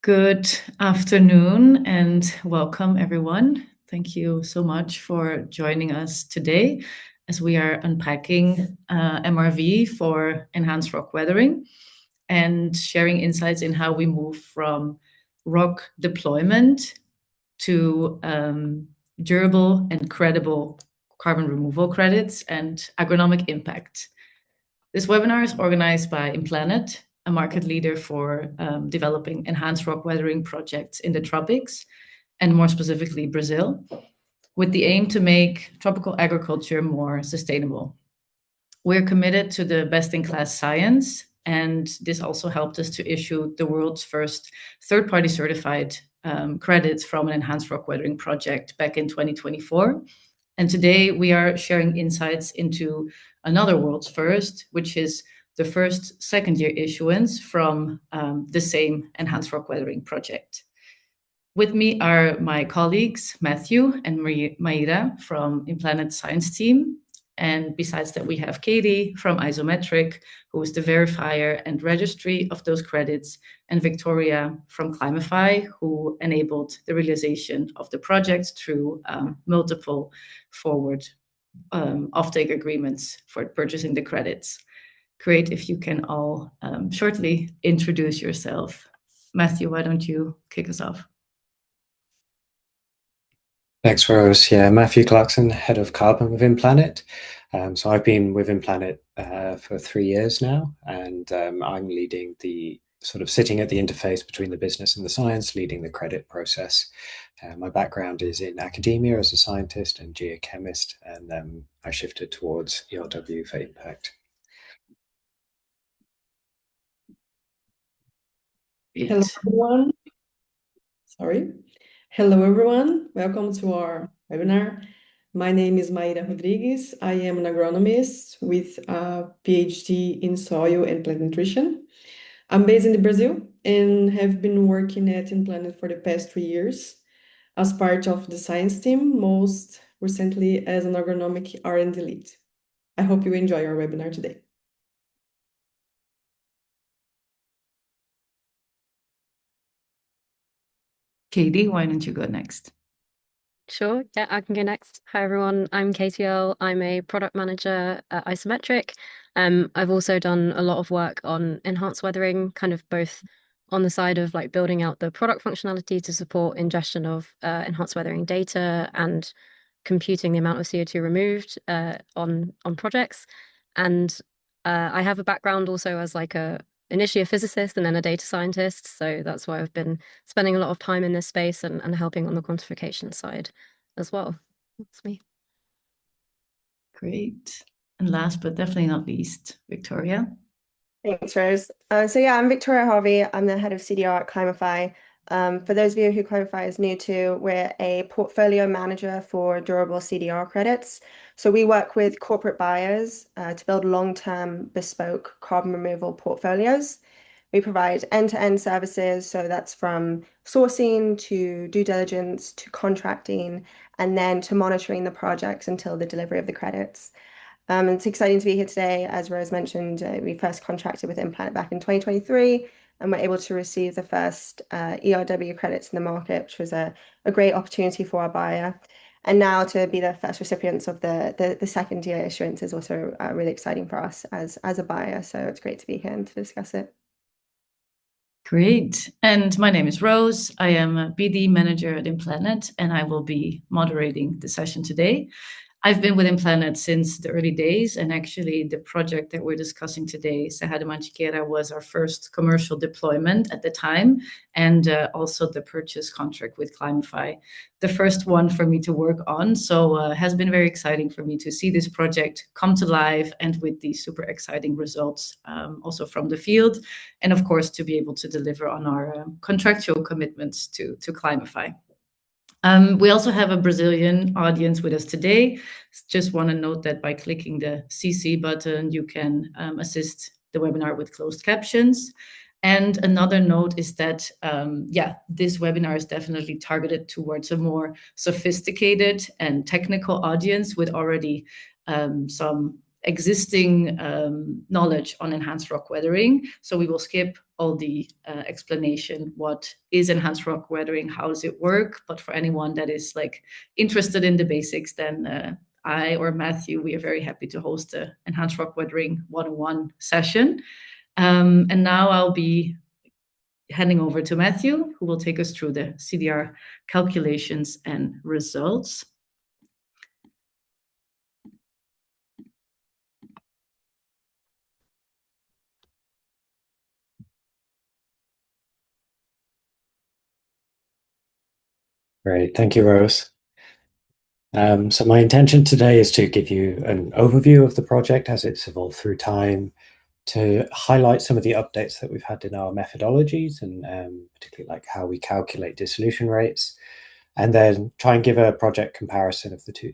Good afternoon and welcome, everyone. Thank you so much for joining us today as we are unpacking MRV for enhanced rock weathering and sharing insights in how we move from rock deployment to durable and credible carbon removal credits and agronomic impact. This webinar is organized by InPlanet, a market leader for developing enhanced rock weathering projects in the tropics, and more specifically Brazil, with the aim to make tropical agriculture more sustainable. We're committed to the best-in-class science, and this also helped us to issue the world's first third-party certified credits from an enhanced rock weathering project back in 2024. And today we are sharing insights into another world's first, which is the first second-year issuance from the same enhanced rock weathering project. With me are my colleagues, Matthew and Maira from InPlanet Science Team. And besides that, we have Katie from Isometric, who is the verifier and registry of those credits, and Victoria from Climify, who enabled the realization of the project through multiple forward offtake agreements for purchasing the credits. Great if you can all shortly introduce yourself. Matthew, why don't you kick us off? Thanks, Rose. Yeah, Matthew Clarkson, head of carbon with InPlanet. So I've been with InPlanet for 3 years now, and I'm leading the sitting at the interface between the business and the science, leading the credit process. My background is in academia as a scientist and geochemist, and I shifted towards ERW for impact. Hello, everyone. Hello, everyone. Welcome to our webinar. My name is Maira Rodrigues. I am an agronomist with a PhD in soil and plant nutrition. I'm based in Brazil and have been working at InPlanet for the past 3 years as part of the science team, most recently as an agronomic R&D lead. I hope you enjoy our webinar today. Katie, why don't you go next? Sure, yeah, I can go next. Hi, everyone. I'm Katie Earle. I'm a product manager at Isometric. I've also done a lot of work on enhanced weathering, kind of both on the side of like building out the product functionality to support ingestion of enhanced weathering data and computing the amount of CO2 removed on projects. And I have a background also as like initially a physicist and then a data scientist. So that's why I've been spending a lot of time in this space and helping on the quantification side as well. That's me. Great. And last but definitely not least, Victoria. Thanks, Rose. So yeah, I'm Victoria Harvey. I'm the head of CDR at Climify. For those of you who Climify is new to, we're a portfolio manager for durable CDR credits. So we work with corporate buyers to build long-term bespoke carbon removal portfolios. We provide end-to-end services, so that's from sourcing to due diligence to contracting, and then to monitoring the projects until the delivery of the credits. It's exciting to be here today. As Rose mentioned, we first contracted with InPlanet back in 2023, and we're able to receive the first ERW credits in the market, which was a great opportunity for our buyer. And now to be the first recipients of the second year issuance is also really exciting for us as a buyer. So it's great to be here and to discuss it. Great. And my name is Rose. I am a BD manager at InPlanet, and I will be moderating the session today. I've been with InPlanet since the early days, and actually the project that we're discussing today, Serra de Mantiqueira, was our first commercial deployment at the time, and also the purchase contract with Climify, the first one for me to work on. So it has been very exciting for me to see this project come to life and with these super exciting results also from the field, and of course to be able to deliver on our contractual commitments to Climify. We also have a Brazilian audience with us today. Just want to note that by clicking the CC button, you can assist the webinar with closed captions. And another note is that, this webinar is definitely targeted towards a more sophisticated and technical audience with already some existing knowledge on enhanced rock weathering. So we will skip all the explanation, what is enhanced rock weathering, how does it work? But for anyone that is like interested in the basics, then I or Matthew, we are very happy to host the Enhanced Rock Weathering 101 session. And now I'll be handing over to Matthew, who will take us through the CDR calculations and results. Great, thank you, Rose. So my intention today is to give you an overview of the project as it's evolved through time, to highlight some of the updates that we've had in our methodologies, and particularly like how we calculate dissolution rates, and then try and give a project comparison of the two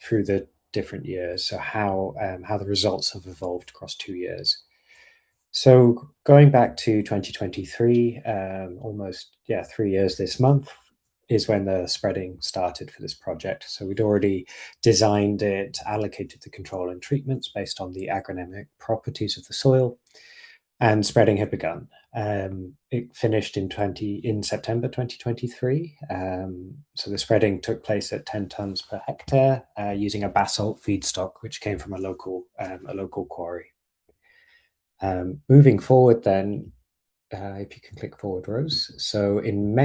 through the different years, so how the results have evolved across 2 years. So going back to 2023, almost 3 years this month is when the spreading started for this project. So we'd already designed it, allocated the control and treatments based on the agronomic properties of the soil, and spreading had begun. It finished in September 2023. So the spreading took place at 10 tons per hectare using a basalt feedstock, which came from a local quarry. Moving forward then, if you can click forward, Rose. So in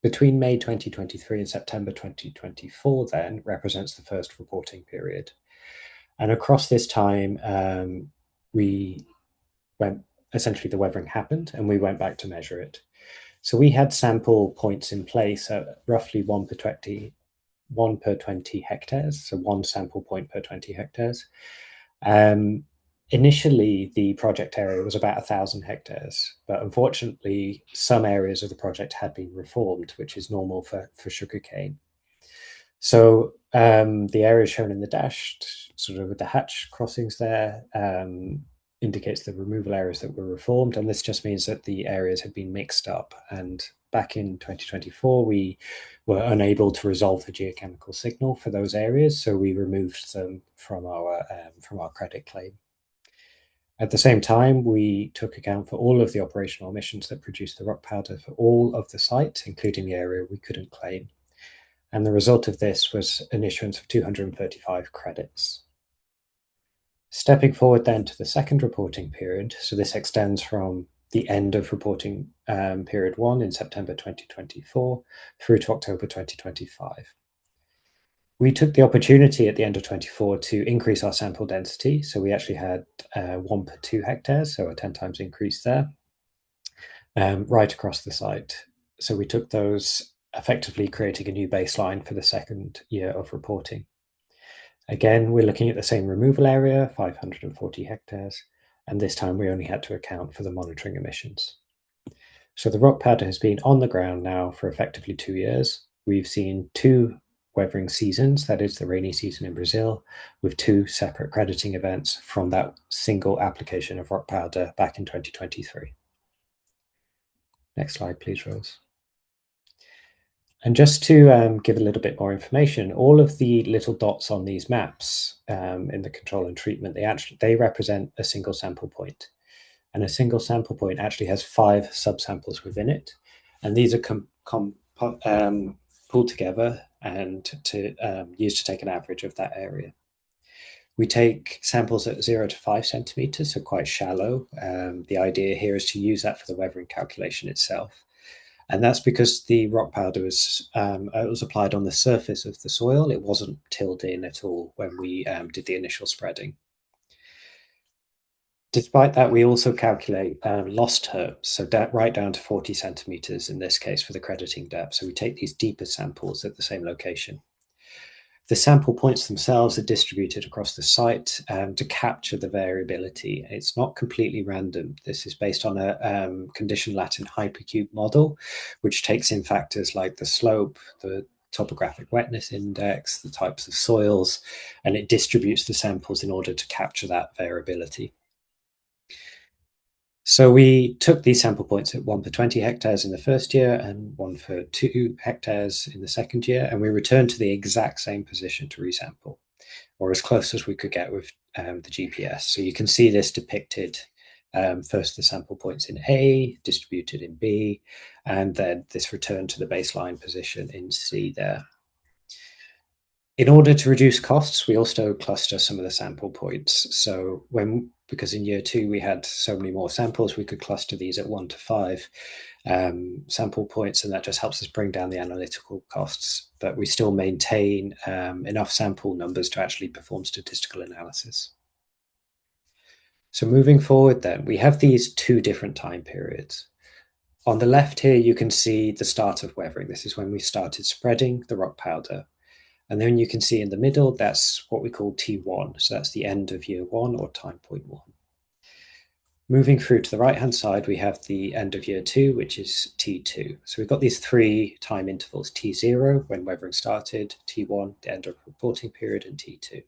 between May 2023 and September 2024 then represents the first reporting period. And across this time, essentially the weathering happened and we went back to measure it. So we had sample points in place at roughly 1 per 20 hectares, so 1 sample point per 20 hectares. Initially, the project area was about 1,000 hectares, but unfortunately, some areas of the project had been reformed, which is normal for sugarcane. So the area shown in the dashed, sort of with the hatch crossings there, indicates the removal areas that were reformed, and this just means that the areas had been mixed up. And back in 2024, we were unable to resolve the geochemical signal for those areas, so we removed them from our credit claim. At the same time, we took account for all of the operational emissions that produced the rock powder for all of the site, including the area we couldn't claim. And the result of this was an issuance of 235 credits. Stepping forward then to the second reporting period, so this extends from the end of reporting period 1 in September 2024 through to October 2025. We took the opportunity at the end of 24 to increase our sample density. So we actually had 1 per 2 hectares, so a 10 times increase there, right across the site. So we took those, effectively creating a new baseline for the second year of reporting. Again, we're looking at the same removal area, 540 hectares, and this time we only had to account for the monitoring emissions. So the rock powder has been on the ground now for effectively 2 years. We've seen 2 weathering seasons, that is the rainy season in Brazil, with 2 separate crediting events from that single application of rock powder back in 2023. Next slide, please, Rose. And just to give a little bit more information, all of the little dots on these maps in the control and treatment, they represent a single sample point. And a single sample point actually has 5 subsamples within it. And these are pulled together and used to take an average of that area. We take samples at 0 to 5 centimeters, so quite shallow. The idea here is to use that for the weathering calculation itself. And that's because the rock powder was applied on the surface of the soil. It wasn't tilled in at all when we did the initial spreading. Despite that, we also calculate loss terms, so right down to 40 centimeters in this case for the crediting depth. So we take these deeper samples at the same location. The sample points themselves are distributed across the site to capture the variability. It's not completely random. This is based on a condition Latin hypercube model, which takes in factors like the slope, the topographic wetness index, the types of soils, and it distributes the samples in order to capture that variability. So we took these sample points at 1 per 20 hectares in the first year and 1 for 2 hectares in the second year, and we returned to the exact same position to resample. or as close as we could get with the GPS. So you can see this depicted, first the sample points in A, distributed in B, and then this return to the baseline position in C there. In order to reduce costs, we also cluster some of the sample points. So because in year 2 we had so many more samples, we could cluster these at 1 to 5 sample points, and that just helps us bring down the analytical costs. But we still maintain enough sample numbers to actually perform statistical analysis. So moving forward then, we have these 2 different time periods. On the left here, you can see the start of weathering. This is when we started spreading the rock powder. And then you can see in the middle, that's what we call T1. So that's the end of year 1 or time point 1. Moving through to the right-hand side, we have the end of year 2, which is T2. So we've got these 3 time intervals, T0, when weathering started, T1, the end of reporting period, and T2.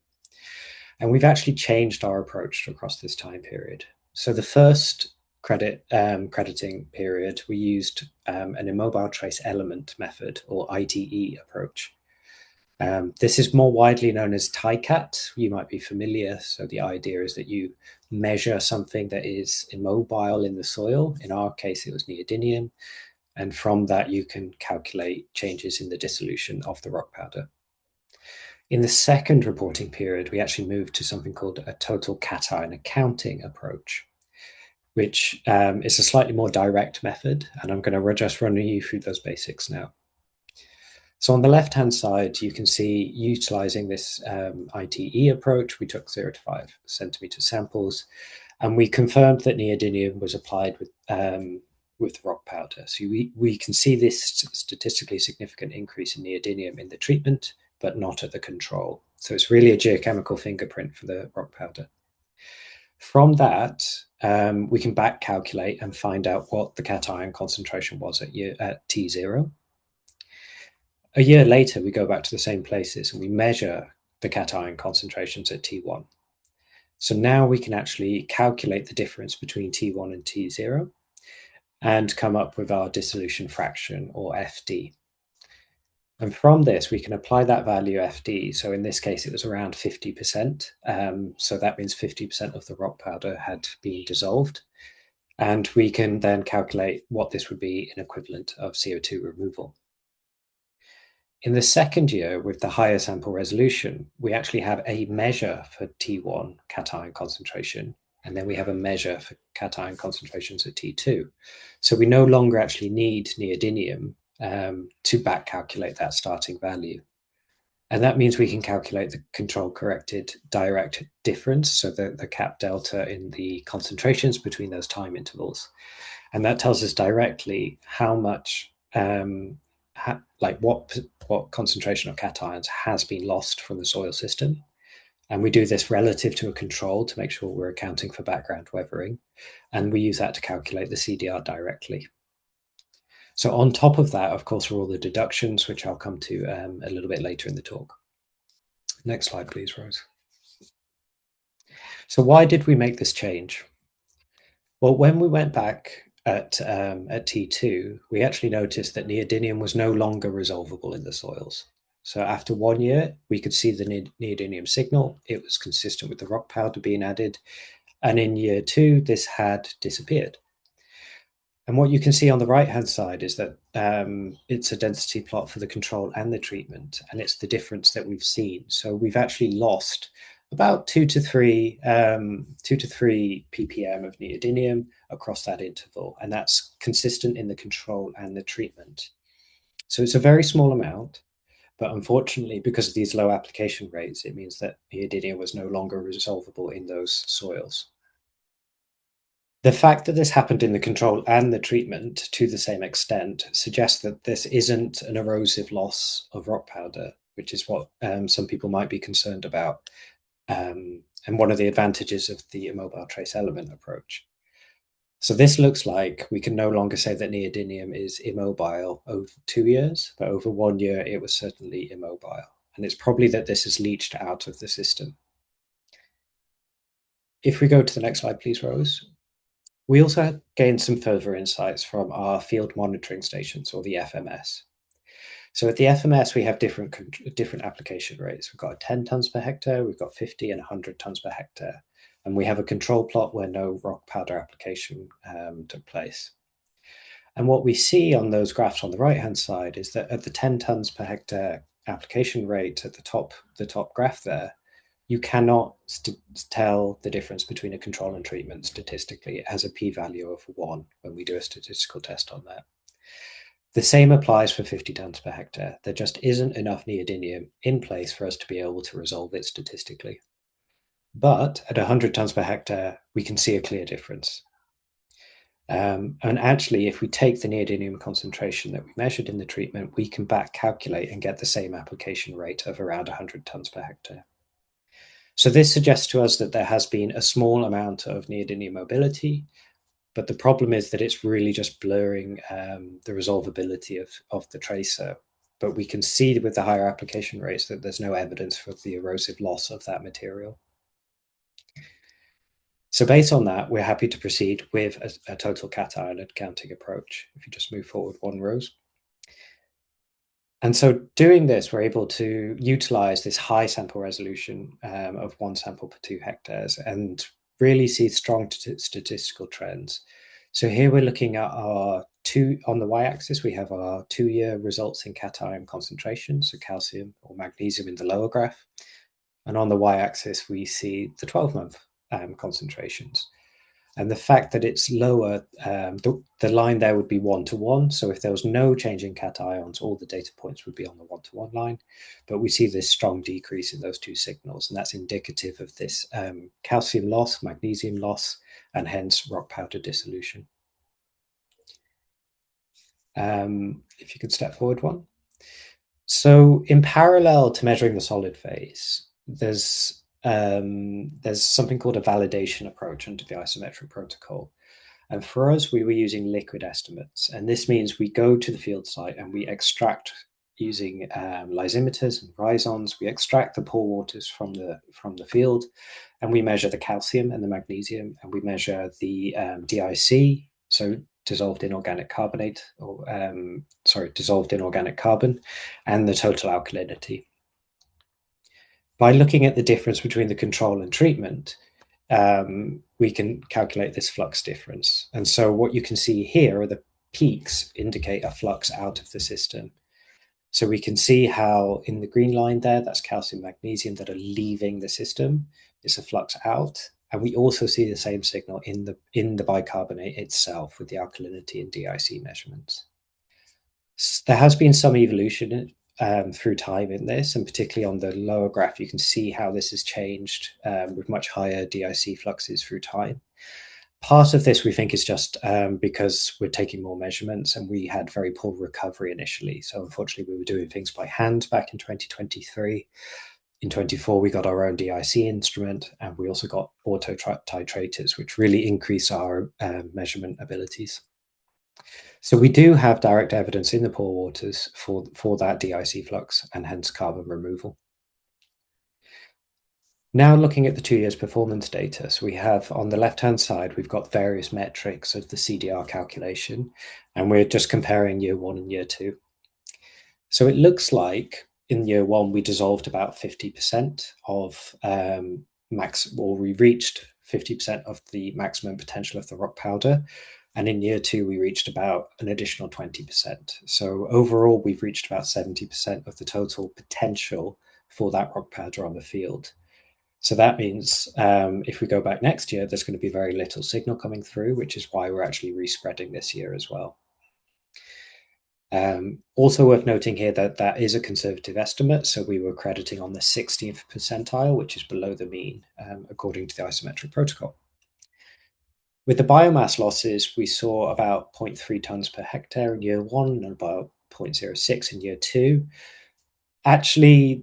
And we've actually changed our approach across this time period. So the first crediting period, we used an immobile trace element method, or ITE approach. This is more widely known as TICAT. You might be familiar. So the idea is that you measure something that is immobile in the soil. In our case, it was neodymium. And from that, you can calculate changes in the dissolution of the rock powder. In the second reporting period, we actually moved to something called a total cation accounting approach, which is a slightly more direct method. And I'm going to just run you through those basics now. So on the left-hand side, you can see utilizing this ITE approach, we took 0 to 5 centimeter samples, and we confirmed that neodymium was applied with rock powder. So we can see this statistically significant increase in neodymium in the treatment, but not at the control. So it's really a geochemical fingerprint for the rock powder. From that, we can back calculate and find out what the cation concentration was at T0. A year later, we go back to the same places and we measure the cation concentrations at T1. So now we can actually calculate the difference between T1 and T0 and come up with our dissolution fraction, or FD. And from this, we can apply that value FD. So in this case, it was around 50%. So that means 50% of the rock powder had been dissolved. And we can then calculate what this would be in equivalent of CO2 removal. In the second year, with the higher sample resolution, we actually have a measure for T1 cation concentration, and then we have a measure for cation concentrations at T2. So we no longer actually need neodymium to back calculate that starting value. And that means we can calculate the control-corrected direct difference, so the cap delta in the concentrations between those time intervals. And that tells us directly how much what concentration of cations has been lost from the soil system. And we do this relative to a control to make sure we're accounting for background weathering. And we use that to calculate the CDR directly. So on top of that, of course, are all the deductions, which I'll come to a little bit later in the talk. Next slide, please, Rose. So why did we make this change? Well, when we went back at T2, we actually noticed that neodymium was no longer resolvable in the soils. So after 1 year, we could see the neodymium signal. It was consistent with the rock powder being added. And in year 2, this had disappeared. And what you can see on the right-hand side is that it's a density plot for the control and the treatment, and it's the difference that we've seen. So we've actually lost about 2 to 3 ppm of neodymium across that interval, and that's consistent in the control and the treatment. So it's a very small amount, but unfortunately, because of these low application rates, it means that neodymium was no longer resolvable in those soils. The fact that this happened in the control and the treatment to the same extent suggests that this isn't an erosive loss of rock powder, which is what some people might be concerned about, and one of the advantages of the immobile trace element approach. So this looks like we can no longer say that neodymium is immobile over 2 years, but over 1 year, it was certainly immobile. And it's probably that this has leached out of the system. If we go to the next slide, please, Rose. We also gained some further insights from our field monitoring stations, or the FMS. So at the FMS, we have different application rates. We've got 10 tons per hectare, we've got 50 and 100 tons per hectare. And we have a control plot where no rock powder application took place. And what we see on those graphs on the right-hand side is that at the 10 tons per hectare application rate at the top graph there, you cannot tell the difference between a control and treatment statistically. It has a p-value of 1 when we do a statistical test on that. The same applies for 50 tons per hectare. There just isn't enough neodymium in place for us to be able to resolve it statistically. But at 100 tons per hectare, we can see a clear difference. And actually, if we take the neodymium concentration that we measured in the treatment, we can back calculate and get the same application rate of around 100 tons per hectare. So this suggests to us that there has been a small amount of neodymium mobility, but the problem is that it's really just blurring the resolvability of the tracer. But we can see with the higher application rates that there's no evidence for the erosive loss of that material. So based on that, we're happy to proceed with a total cation counting approach. If you just move forward 1 row. And so doing this, we're able to utilize this high sample resolution of 1 sample per 2 hectares and really see strong statistical trends. So here we're looking at our on the y-axis, we have our 2-year results in cation concentration, so calcium or magnesium in the lower graph. And on the y-axis, we see the 12-month concentrations. And the fact that it's lower, the line there would be 1-to-1. So if there was no change in cations, all the data points would be on the 1-to-1 line. But we see this strong decrease in those 2 signals, and that's indicative of this calcium loss, magnesium loss, and hence rock powder dissolution. If you could step forward 1. So in parallel to measuring the solid phase, there's something called a validation approach under the isometric protocol. And for us, we were using liquid estimates. And this means we go to the field site and we extract using lysimeters and rhizons. We extract the pore waters from the field, and we measure the calcium and the magnesium, and we measure the DIC, so dissolved inorganic carbonate, or dissolved inorganic carbon, and the total alkalinity. By looking at the difference between the control and treatment, we can calculate this flux difference. And so what you can see here are the peaks indicate a flux out of the system. So we can see how in the green line there, that's calcium, magnesium that are leaving the system. It's a flux out. And we also see the same signal in the bicarbonate itself with the alkalinity and DIC measurements. There has been some evolution through time in this, and particularly on the lower graph, you can see how this has changed with much higher DIC fluxes through time. Part of this, we think, is just because we're taking more measurements and we had very poor recovery initially. So unfortunately, we were doing things by hand back in 2023. In 24, we got our own DIC instrument, and we also got auto titrators, which really increase our measurement abilities. So we do have direct evidence in the pore waters for that DIC flux and hence carbon removal. Now looking at the 2 years performance data, so we have on the left-hand side, we've got various metrics of the CDR calculation, and we're just comparing year 1 and year 2. So it looks like in year 1, we dissolved about 50% of we reached 50% of the maximum potential of the rock powder. And in year 2, we reached about an additional 20%. So overall, we've reached about 70% of the total potential for that rock powder on the field. So that means if we go back next year, there's going to be very little signal coming through, which is why we're actually respreading this year as well. Also worth noting here that that is a conservative estimate. So we were crediting on the 16th percentile, which is below the mean, according to the isometric protocol. With the biomass losses, we saw about 0.3 tons per hectare in year 1 and about 0.06 in year 2. Actually,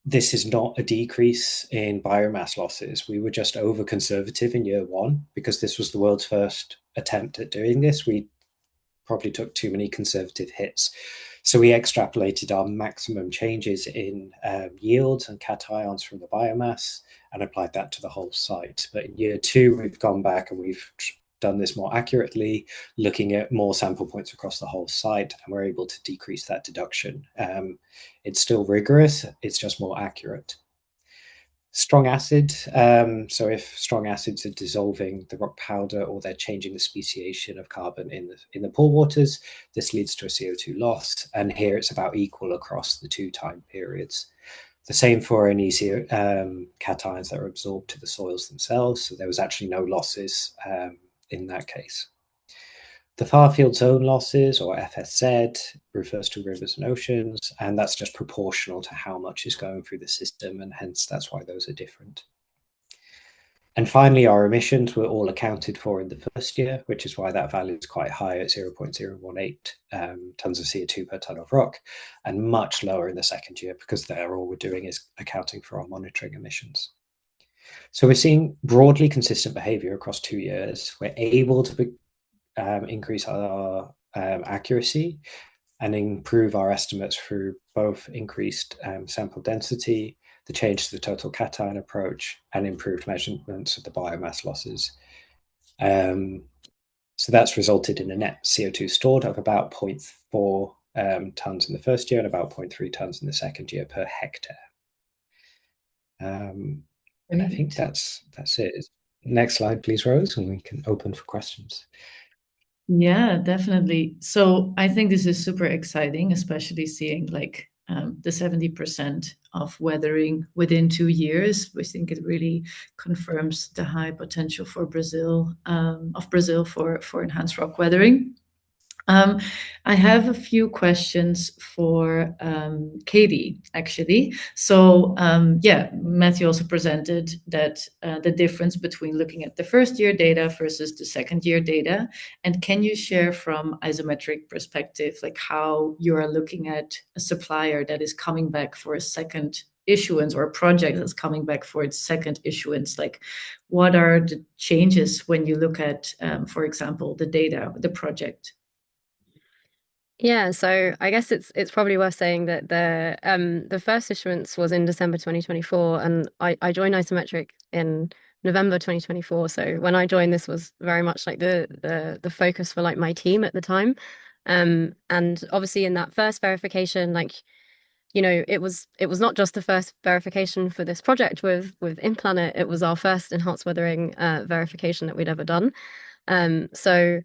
this is not a decrease in biomass losses. We were just over conservative in year 1 because this was the world's first attempt at doing this. We probably took too many conservative hits. So we extrapolated our maximum changes in yields and cations from the biomass and applied that to the whole site. But in year 2, we've gone back and we've done this more accurately, looking at more sample points across the whole site, and we're able to decrease that deduction. It's still rigorous, it's just more accurate. Strong acid, so if strong acids are dissolving the rock powder or they're changing the speciation of carbon in the pore waters, this leads to a CO2 loss, and here it's about equal across the 2 time periods. The same for any cations that are absorbed to the soils themselves, so there was actually no losses in that case. The far field zone losses, or FSZ, refers to rivers and oceans, and that's just proportional to how much is going through the system, and hence that's why those are different. And finally, our emissions were all accounted for in the first year, which is why that value is quite high at 0.018 tons of CO2 per ton of rock, and much lower in the second year, because there all we're doing is accounting for our monitoring emissions. So we're seeing broadly consistent behavior across 2 years. We're able to increase our accuracy and improve our estimates through both increased sample density, the change to the total cation approach, and improved measurements of the biomass losses. So that's resulted in a net CO2 stored of about 0.4 tons in the first year and about 0.3 tons in the second year per hectare. I think that's it. Next slide, please, Rose, and we can open for questions. Yeah, definitely. So I think this is super exciting, especially seeing like the 70% of weathering within 2 years. We think it really confirms the high potential for Brazil for enhanced rock weathering. I have a few questions for Katie, actually. So yeah, Matthew also presented that the difference between looking at the first year data versus the second year data. And can you share from isometric perspective, like how you are looking at a supplier that is coming back for a second issuance, or a project that's coming back for its second issuance? Like, what are the changes when you look at, for example, the data, the project? Yeah, so I guess it's probably worth saying that the first issuance was in December 2024, and I joined Isometric in November 2024. So when I joined, this was very much like the focus for like my team at the time. And obviously in that first verification, like, you know, it was not just the first verification for this project with InPlanet, it was our first enhanced weathering verification that we'd ever done. So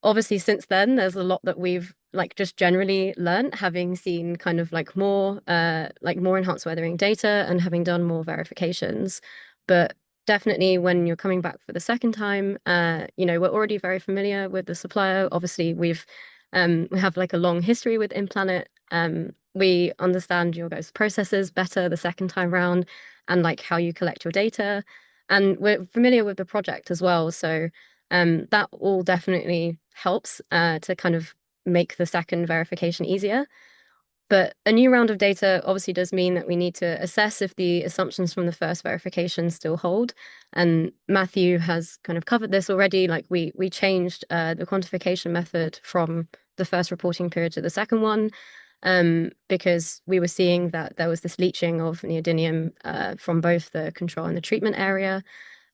obviously since then there's a lot that we've like just generally learned, having seen kind of like more enhanced weathering data and having done more verifications. But definitely when you're coming back for the second time, you know, we're already very familiar with the supplier. Obviously we have like a long history with InPlanet. We understand your guys' processes better the second time round, and like how you collect your data, and we're familiar with the project as well. So that all definitely helps to kind of make the second verification easier. But a new round of data obviously does mean that we need to assess if the assumptions from the first verification still hold. And Matthew has kind of covered this already. Like we changed the quantification method from the first reporting period to the second one, because we were seeing that there was this leaching of neodymium from both the control and the treatment area.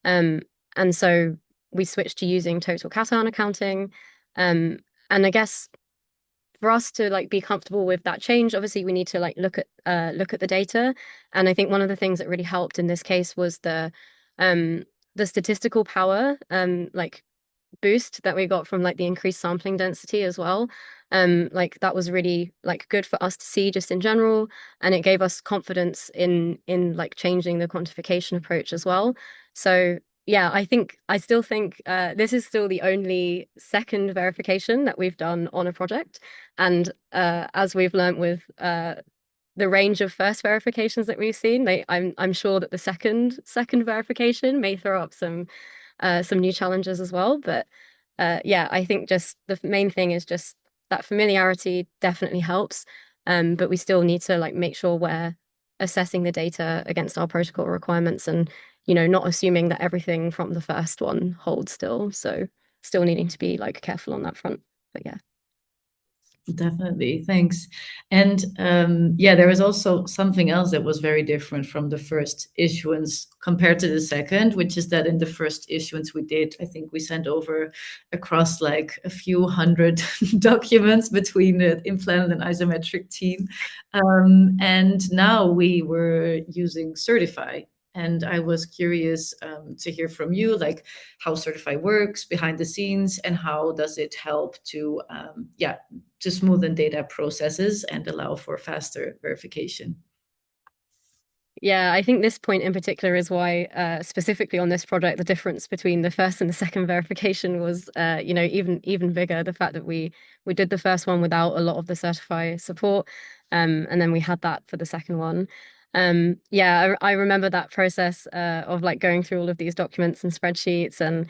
And so we switched to using total cation accounting. And I guess for us to like be comfortable with that change, obviously we need to like look at the data. And I think one of the things that really helped in this case was the statistical power like boost that we got from like the increased sampling density as well. Like that was really like good for us to see just in general, and it gave us confidence in like changing the quantification approach as well. So yeah, I still think this is still the only second verification that we've done on a project, and as we've learned with the range of first verifications that we've seen, I'm sure that the second verification may throw up some new challenges as well. But yeah, I think just the main thing is just that familiarity definitely helps. But we still need to like make sure we're assessing the data against our protocol requirements, and you know, not assuming that everything from the first one holds still. So still needing to be like careful on that front. But yeah. Definitely, thanks. And yeah, there was also something else that was very different from the first issuance compared to the second, which is that in the first issuance we did, I think we sent over across like a few hundred documents between the InPlanet and Isometric team. And now we were using Certify. And I was curious to hear from you, like how Certify works behind the scenes and how does it help to, yeah, to smoothen data processes and allow for faster verification. Yeah, I think this point in particular is why, specifically on this project, the difference between the first and the second verification was, even bigger. The fact that we did the first one without a lot of the Certify support, and then we had that for the second one. Yeah, I remember that process of like going through all of these documents and spreadsheets and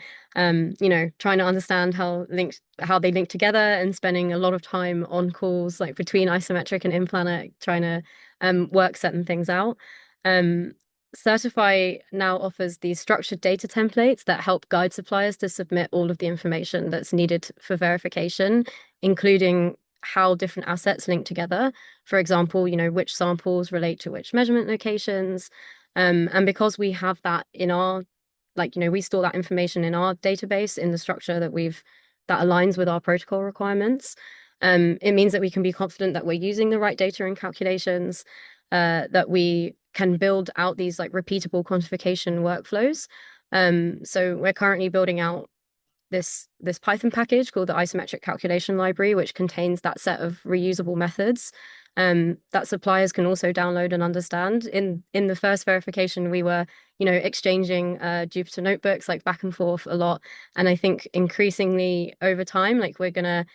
trying to understand how they link together and spending a lot of time on calls like between Isometric and InPlanet trying to work certain things out. Um, Certify now offers these structured data templates that help guide suppliers to submit all of the information that's needed for verification, including how different assets link together. For example, which samples relate to which measurement locations. And because we have that in our, we store that information in our database in the structure that aligns with our protocol requirements. It means that we can be confident that we're using the right data and calculations, that we can build out these like repeatable quantification workflows. So we're currently building out this Python package called the Isometric Calculation Library, which contains that set of reusable methods that suppliers can also download and understand. In the first verification, we were, exchanging Jupyter notebooks like back and forth a lot. And I think increasingly over time, like we're gonna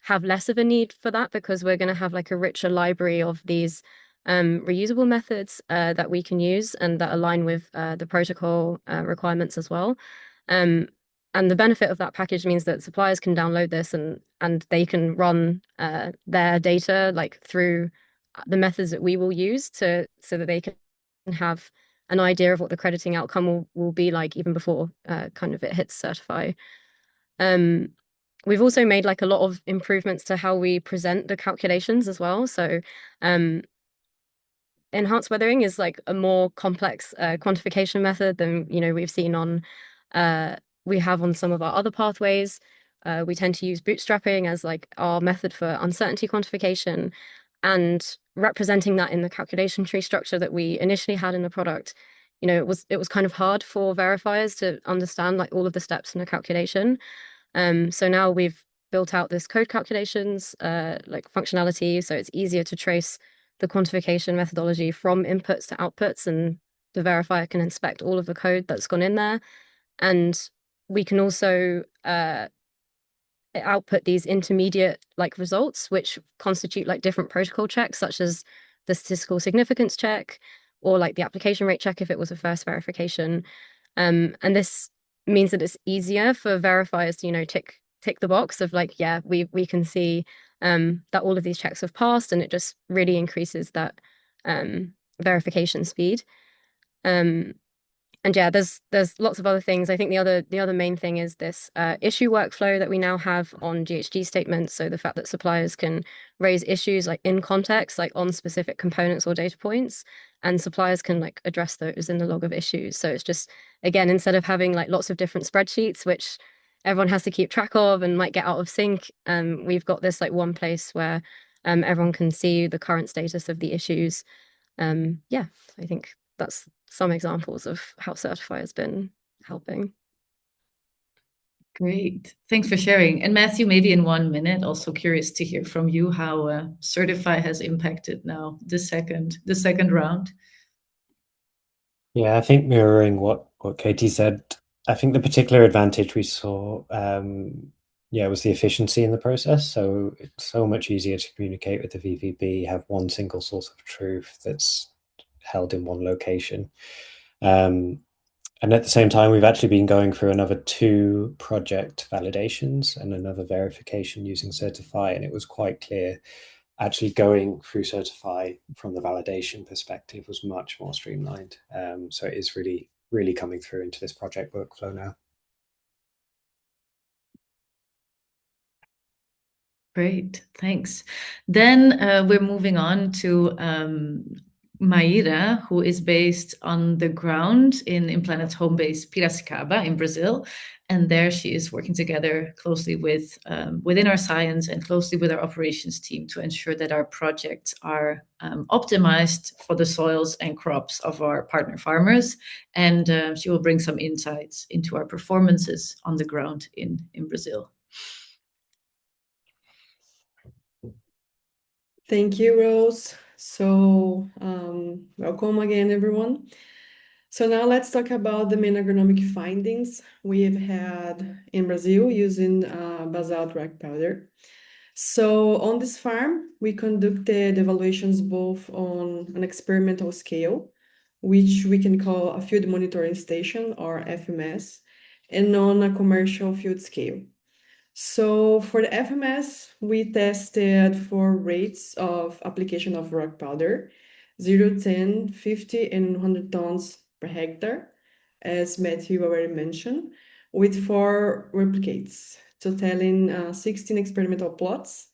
have less of a need for that because we're gonna have like a richer library of these reusable methods that we can use and that align with the protocol requirements as well. And the benefit of that package means that suppliers can download this and they can run their data like through the methods that we will use so that they can have an idea of what the crediting outcome will be like even before kind of it hits Certify. We've also made like a lot of improvements to how we present the calculations as well. So enhanced weathering is like a more complex quantification method than we've seen on we have on some of our other pathways. We tend to use bootstrapping as like our method for uncertainty quantification, and representing that in the calculation tree structure that we initially had in the product. It was kind of hard for verifiers to understand like all of the steps in a calculation. So now we've built out this code calculations like functionality, so it's easier to trace the quantification methodology from inputs to outputs, and the verifier can inspect all of the code that's gone in there. And we can also output these intermediate like results, which constitute like different protocol checks, such as the statistical significance check or like the application rate check if it was a first verification. And this means that it's easier for verifiers to, tick the box of like, yeah, we can see that all of these checks have passed, and it just really increases that verification speed. And yeah, there's lots of other things. I think the other main thing is this issue workflow that we now have on GHG statements. So the fact that suppliers can raise issues like in context, like on specific components or data points, and suppliers can like address those in the log of issues. So it's just, again, instead of having like lots of different spreadsheets, which everyone has to keep track of and might get out of sync, we've got this like one place where everyone can see the current status of the issues. Yeah, I think that's some examples of how Certify has been helping. Great. Thanks for sharing. And Matthew, maybe in 1 minute, also curious to hear from you how Certify has impacted now the second round. Yeah, I think mirroring what Katie said, I think the particular advantage we saw, was the efficiency in the process. So it's so much easier to communicate with the VVB, have one single source of truth that's held in one location. And at the same time, we've actually been going through another 2 project validations and another verification using Certify, and it was quite clear actually going through Certify from the validation perspective was much more streamlined. So it is really, really coming through into this project workflow now. Great, thanks. Then we're moving on to Maíra, who is based on the ground in InPlanet's home base Piracicaba in Brazil. And there she is working together closely with within our science and closely with our operations team to ensure that our projects are optimized for the soils and crops of our partner farmers. And she will bring some insights into our performances on the ground in Brazil. Thank you, Rose. So welcome again, everyone. So now let's talk about the main agronomic findings we have had in Brazil using basalt rock powder. So on this farm, we conducted evaluations both on an experimental scale, which we can call a field monitoring station or FMS, and on a commercial field scale. So for the FMS, we tested for rates of application of rock powder, 0, 10, 50, and 100 tons per hectare, as Matthew already mentioned, with 4 replicates, totaling 16 experimental plots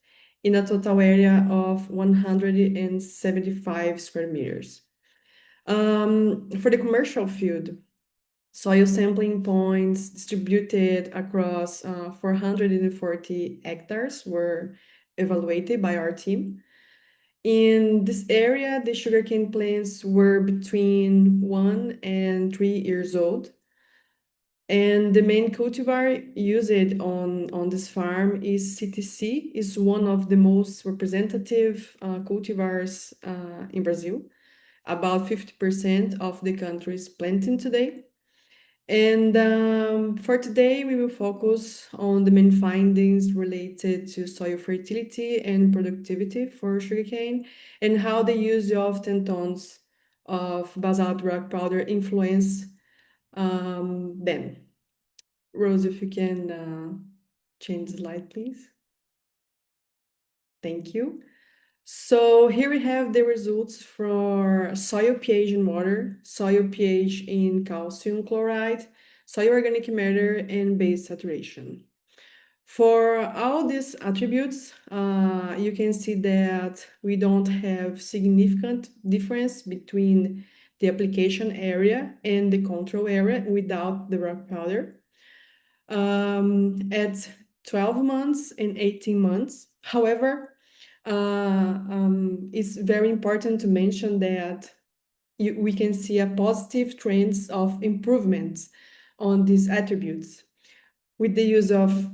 in a total area of 175 square meters. For the commercial field, soil sampling points distributed across 440 hectares were evaluated by our team. In this area, the sugarcane plants were between 1 and 3 years old. And the main cultivar used on this farm is CTC, is one of the most representative cultivars in Brazil. About 50% of the country's planting today. And for today, we will focus on the main findings related to soil fertility and productivity for sugarcane and how the use of 10 tons of basalt rock powder influence them. Rose, if you can change the slide, please. Thank you. So here we have the results for soil pH in water, soil pH in calcium chloride, soil organic matter, and base saturation. For all these attributes, you can see that we don't have significant difference between the application area and the control area without the rock powder. At 12 months and 18 months. However, it's very important to mention that we can see a positive trends of improvements on these attributes with the use of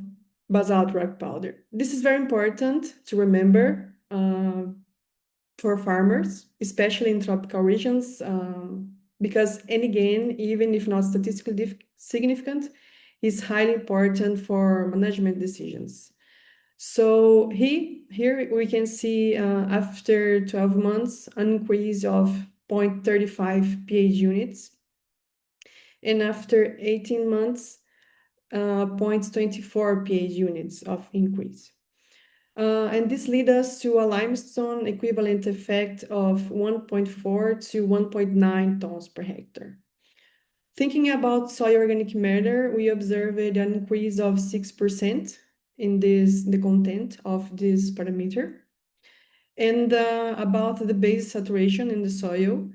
basalt rock powder. This is very important to remember for farmers, especially in tropical regions, because any gain, even if not statistically significant, is highly important for management decisions. So here we can see after 12 months, an increase of 0.35 pH units. And after 18 months, 0.24 pH units of increase. And this leads us to a limestone equivalent effect of 1.4 to 1.9 tons per hectare. Thinking about soil organic matter, we observed an increase of 6% in the content of this parameter. And about the base saturation in the soil,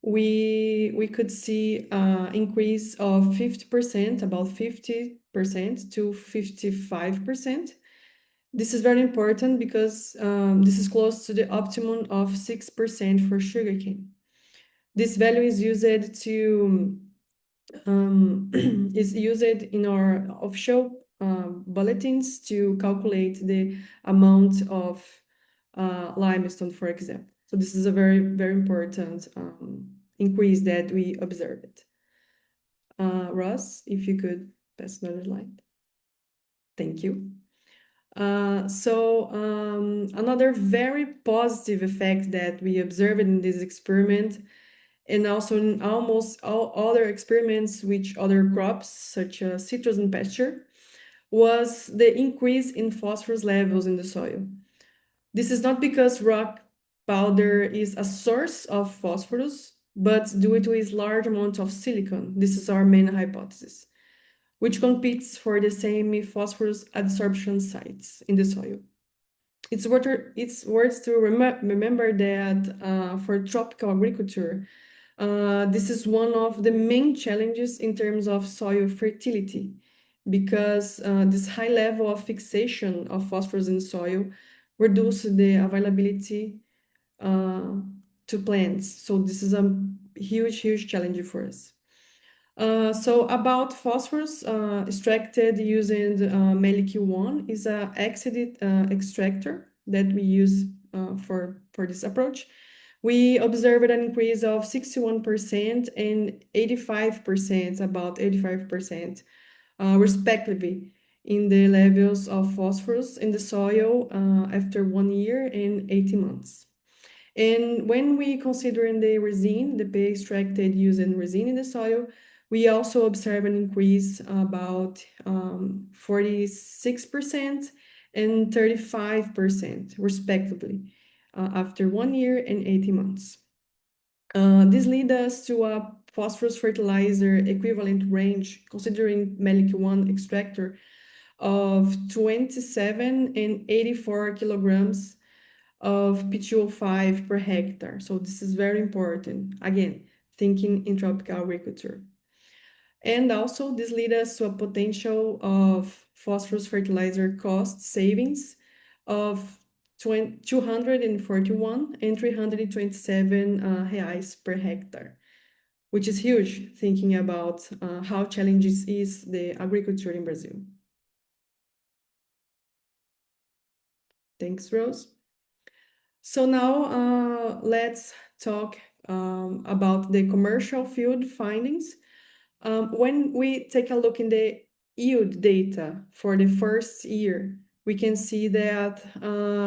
we could see an increase of 50%, about 50% to 55%. This is very important because this is close to the optimum of 6% for sugarcane. This value is used to is used in our offshore bulletins to calculate the amount of limestone, for example. So this is a very, very important increase that we observed. Ross, if you could pass another slide. Thank you. Another very positive effect that we observed in this experiment, and also in almost all other experiments with other crops, such as citrus and pasture, was the increase in phosphorus levels in the soil. This is not because rock powder is a source of phosphorus, but due to its large amount of silicon. This is our main hypothesis, which competes for the same phosphorus adsorption sites in the soil. It's worth to remember that for tropical agriculture, this is one of the main challenges in terms of soil fertility, because this high level of fixation of phosphorus in soil reduces the availability to plants. So this is a huge challenge for us. So about phosphorus extracted using Meliq-1 is a excited extractor that we use for this approach. We observed an increase of 61% and 85%, about 85%, respectively, in the levels of phosphorus in the soil after 1 year and 18 months. And when we consider in the resin, the pay extracted using resin in the soil, we also observe an increase about 46% and 35%, respectively, after 1 year and 18 months. This leads us to a phosphorus fertilizer equivalent range, considering Meliq-1 extractor, of 27 and 84 kilograms of P2O5 per hectare. So this is very important. Again, thinking in tropical agriculture. And also this leads us to a potential of phosphorus fertilizer cost savings of 241 and 327 reais per hectare, which is huge, thinking about how challenges is the agriculture in Brazil. Thanks, Rose. So now let's talk about the commercial field findings. When we take a look in the yield data for the first year, we can see that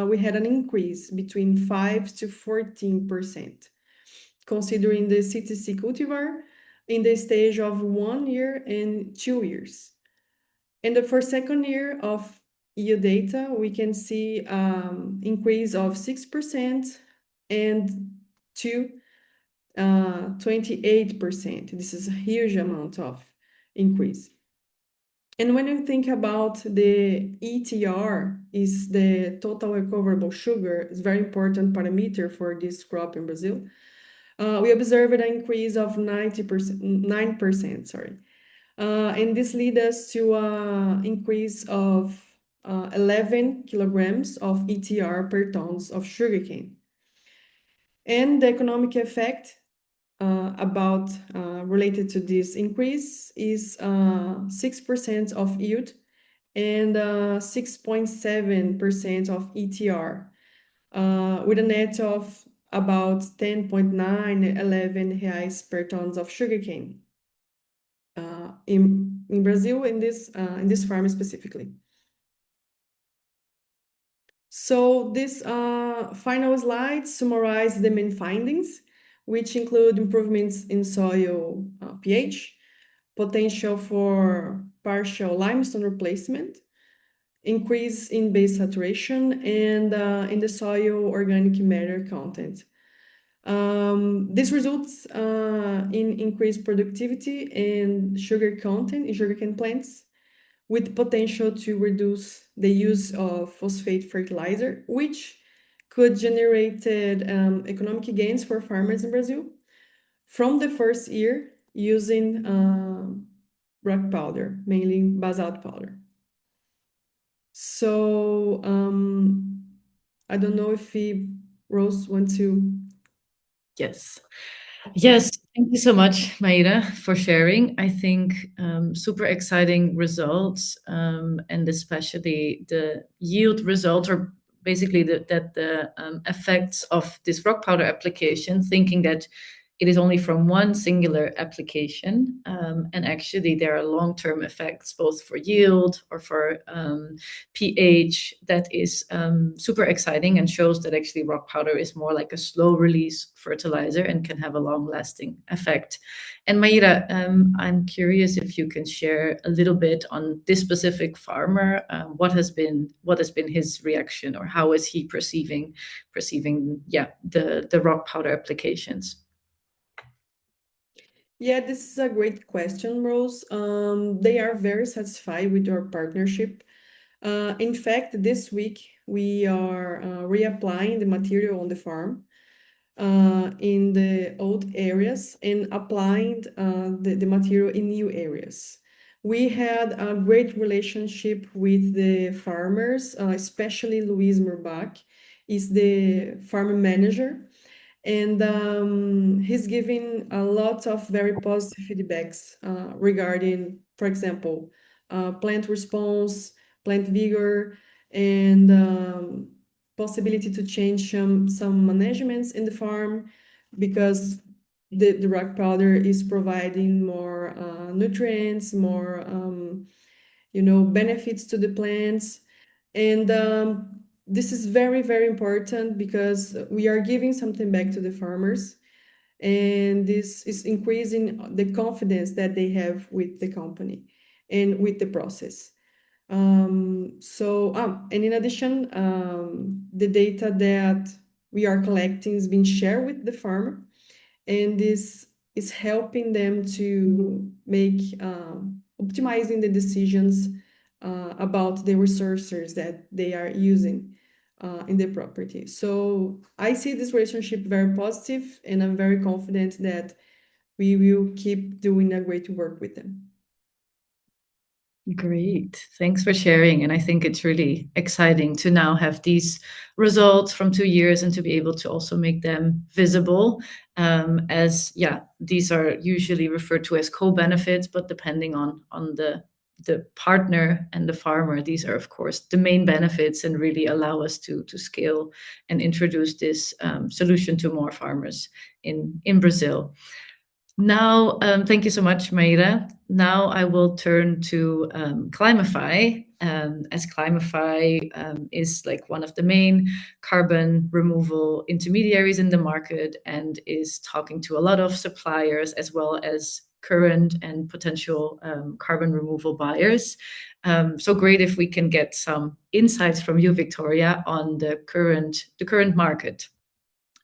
we had an increase between 5 to 14%, considering the CTC cultivar in the stage of 1 year and 2 years. And for second year of yield data, we can see increase of 6% and to 28%. This is a huge amount of increase. And when you think about the ETR, is the total recoverable sugar, is very important parameter for this crop in Brazil. We observed an increase of 9%, sorry. And this leads us to an increase of 11 kilograms of ETR per tons of sugarcane. And the economic effect related to this increase is 6% of yield and 6.7% of ETR, with a net of about 10.911 reais per tons of sugarcane in Brazil, in this farm specifically. So this final slide summarizes the main findings, which include improvements in soil pH, potential for partial limestone replacement, increase in base saturation, and in the soil organic matter content. This results in increased productivity and sugar content in sugarcane plants, with potential to reduce the use of phosphate fertilizer, which could generate economic gains for farmers in Brazil from the first year using rock powder, mainly basalt powder. So I don't know if Rose wants to. Yes, thank you so much, Maíra, for sharing. I think super exciting results, and especially the yield results, or basically the effects of this rock powder application, thinking that it is only from one singular application, and actually there are long-term effects both for yield or for pH. That is super exciting and shows that actually rock powder is more like a slow release fertilizer and can have a long-lasting effect. And Maíra, I'm curious if you can share a little bit on this specific farmer. What has been his reaction, or how is he perceiving the rock powder applications? Yeah, this is a great question, Rose. They are very satisfied with your partnership. In fact, this week we are reapplying the material on the farm in the old areas and applying the material in new areas. We had a great relationship with the farmers, especially Luis Murbach is the farm manager, and he's giving a lot of very positive feedbacks regarding, for example, plant response, plant vigor, and possibility to change some managements in the farm because the rock powder is providing more nutrients, more benefits to the plants. And this is very, very important because we are giving something back to the farmers, and this is increasing the confidence that they have with the company and with the process. And in addition, the data that we are collecting is being shared with the farmer, and this is helping them to make optimizing the decisions about the resources that they are using in the property. So I see this relationship very positive, and I'm very confident that we will keep doing a great work with them. Great. Thanks for sharing. And I think it's really exciting to now have these results from 2 years and to be able to also make them visible these are usually referred to as co-benefits, but depending on the partner and the farmer, these are, of course, the main benefits and really allow us to scale and introduce this solution to more farmers in Brazil. Now, thank you so much, Mayra. Now I will turn to Climify, as Climify is like one of the main carbon removal intermediaries in the market and is talking to a lot of suppliers as well as current and potential carbon removal buyers. So great if we can get some insights from you, Victoria, on the current market.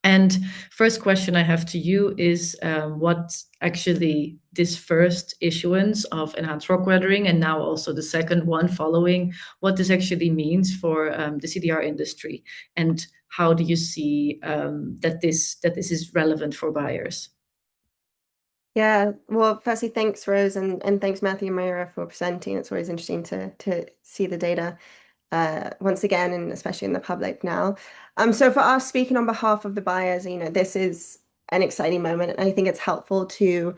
And first question I have to you is what actually this first issuance of enhanced rock weathering and now also the second one following, what this actually means for the CDR industry, and how do you see that this is relevant for buyers? Yeah, well, firstly, thanks, Rose, and thanks, Matthew and Mayra, for presenting. It's always interesting to see the data once again, and especially in the public now. So for us, speaking on behalf of the buyers, this is an exciting moment, and I think it's helpful to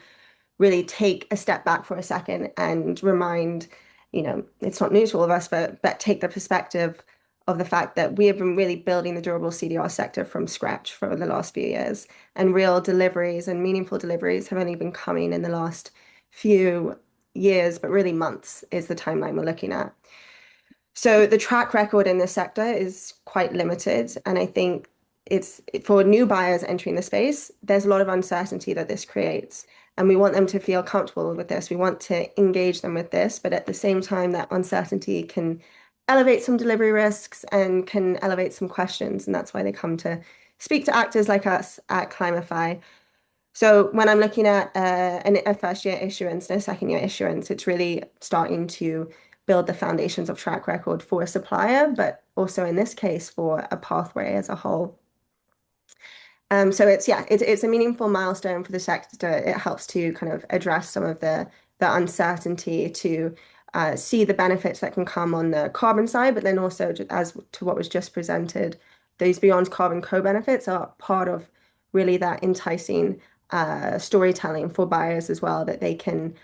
really take a step back for a second and remind, it's not new to all of us, but take the perspective of the fact that we have been really building the durable CDR sector from scratch for the last few years, and real deliveries and meaningful deliveries have only been coming in the last few years, but really months is the timeline we're looking at. So the track record in this sector is quite limited, and I think it's for new buyers entering the space, there's a lot of uncertainty that this creates, and we want them to feel comfortable with this. We want to engage them with this, but at the same time, that uncertainty can elevate some delivery risks and can elevate some questions, and that's why they come to speak to actors like us at Climify. So when I'm looking at a first-year issuance and a second-year issuance, it's really starting to build the foundations of track record for a supplier, but also in this case for a pathway as a whole. So it's a meaningful milestone for the sector. It helps to kind of address some of the uncertainty, to see the benefits that can come on the carbon side, but then also as to what was just presented, those beyond carbon co-benefits are part of really that enticing storytelling for buyers as well, that they can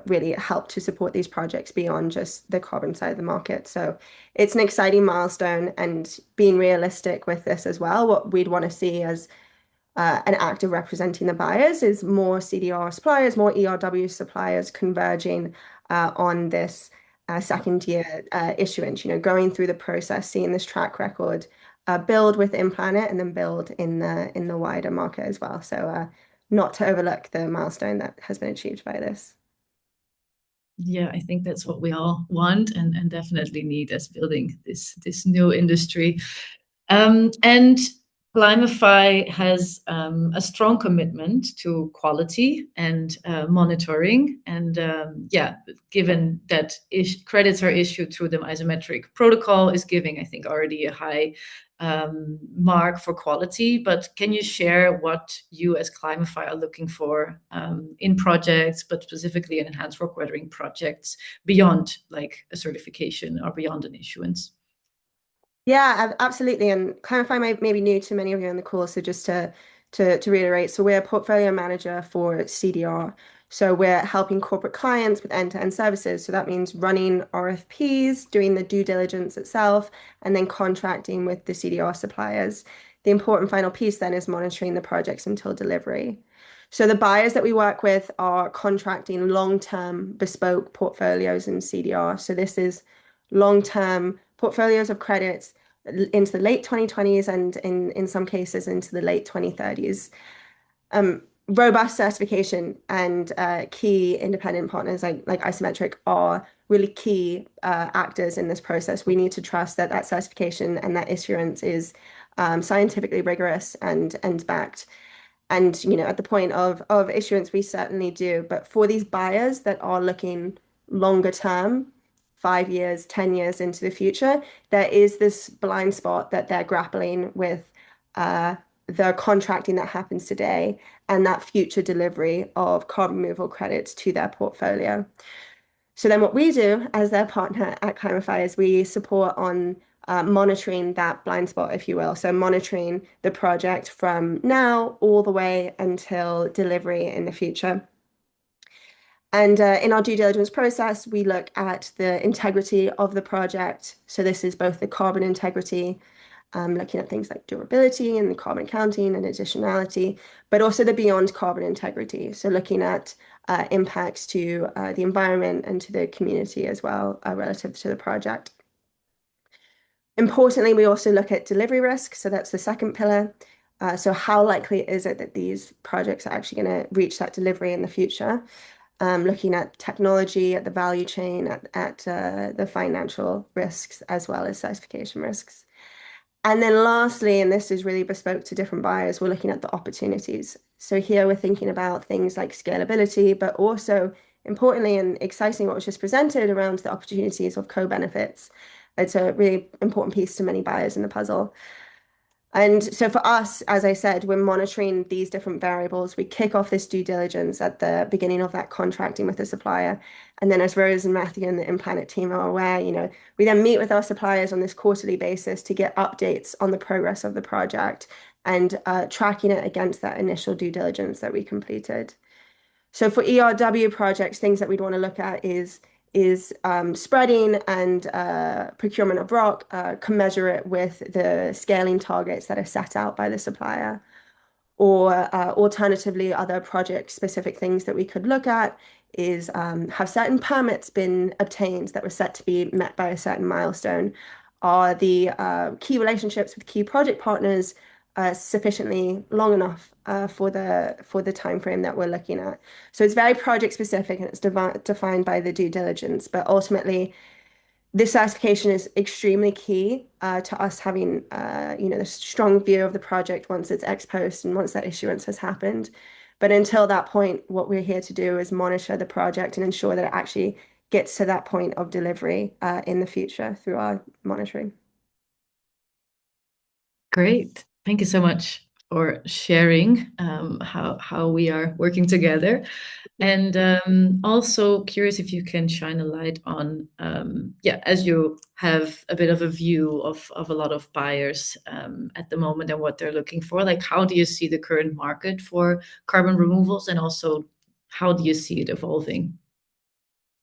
really help to support these projects beyond just the carbon side of the market. So it's an exciting milestone, and being realistic with this as well, what we'd want to see as an actor representing the buyers is more CDR suppliers, more ERW suppliers converging on this second year issuance, going through the process, seeing this track record build with InPlanet and then build in the wider market as well. So not to overlook the milestone that has been achieved by this. Yeah, I think that's what we all want and definitely need as building this new industry. And Climify has a strong commitment to quality and monitoring. And given that credits are issued through the isometric protocol is giving, I think, already a high mark for quality. But can you share what you as Climify are looking for in projects, but specifically in enhanced rock weathering projects beyond like a certification or beyond an issuance? Yeah, absolutely. And Clarify may be new to many of you on the call, so just to reiterate, so we're a portfolio manager for CDR. So we're helping corporate clients with end-to-end services. So that means running RFPs, doing the due diligence itself, and then contracting with the CDR suppliers. The important final piece then is monitoring the projects until delivery. So the buyers that we work with are contracting long-term bespoke portfolios in CDR. So this is long-term portfolios of credits into the late 2020s and in some cases into the late 2030s. Robust certification and key independent partners like Isometric are really key actors in this process. We need to trust that that certification and that issuance is scientifically rigorous and backed. And at the point of issuance, we certainly do. But for these buyers that are looking longer term, 5 years, 10 years into the future, there is this blind spot that they're grappling with the contracting that happens today and that future delivery of carbon removal credits to their portfolio. So then what we do as their partner at Climify is we support on monitoring that blind spot, if you will. So monitoring the project from now all the way until delivery in the future. And in our due diligence process, we look at the integrity of the project. So this is both the carbon integrity, looking at things like durability and the carbon accounting and additionality, but also the beyond carbon integrity. So looking at impacts to the environment and to the community as well relative to the project. Importantly, we also look at delivery risk. So that's the second pillar. So how likely is it that these projects are actually going to reach that delivery in the future? Looking at technology, at the value chain, at the financial risks, as well as certification risks. And then lastly, and this is really bespoke to different buyers, we're looking at the opportunities. So here we're thinking about things like scalability, but also importantly and exciting what was just presented around the opportunities of co-benefits. It's a really important piece to many buyers in the puzzle. And so for us, as I said, we're monitoring these different variables. We kick off this due diligence at the beginning of that contracting with the supplier. And then as Rose and Matthew and the InPlanet team are aware, we then meet with our suppliers on this quarterly basis to get updates on the progress of the project and tracking it against that initial due diligence that we completed. So for ERW projects, things that we'd want to look at is spreading and procurement of rock, commensurate with the scaling targets that are set out by the supplier. Or alternatively, other project-specific things that we could look at is have certain permits been obtained that were set to be met by a certain milestone? Are the key relationships with key project partners sufficiently long enough for the time frame that we're looking at? So it's very project specific and it's defined by the due diligence, but ultimately this certification is extremely key to us having the strong view of the project once it's ex post and once that issuance has happened. But until that point, what we're here to do is monitor the project and ensure that it actually gets to that point of delivery in the future through our monitoring. Great. Thank you so much for sharing how we are working together. And also curious if you can shine a light on, as you have a bit of a view of a lot of buyers at the moment and what they're looking for, like how do you see the current market for carbon removals and also how do you see it evolving?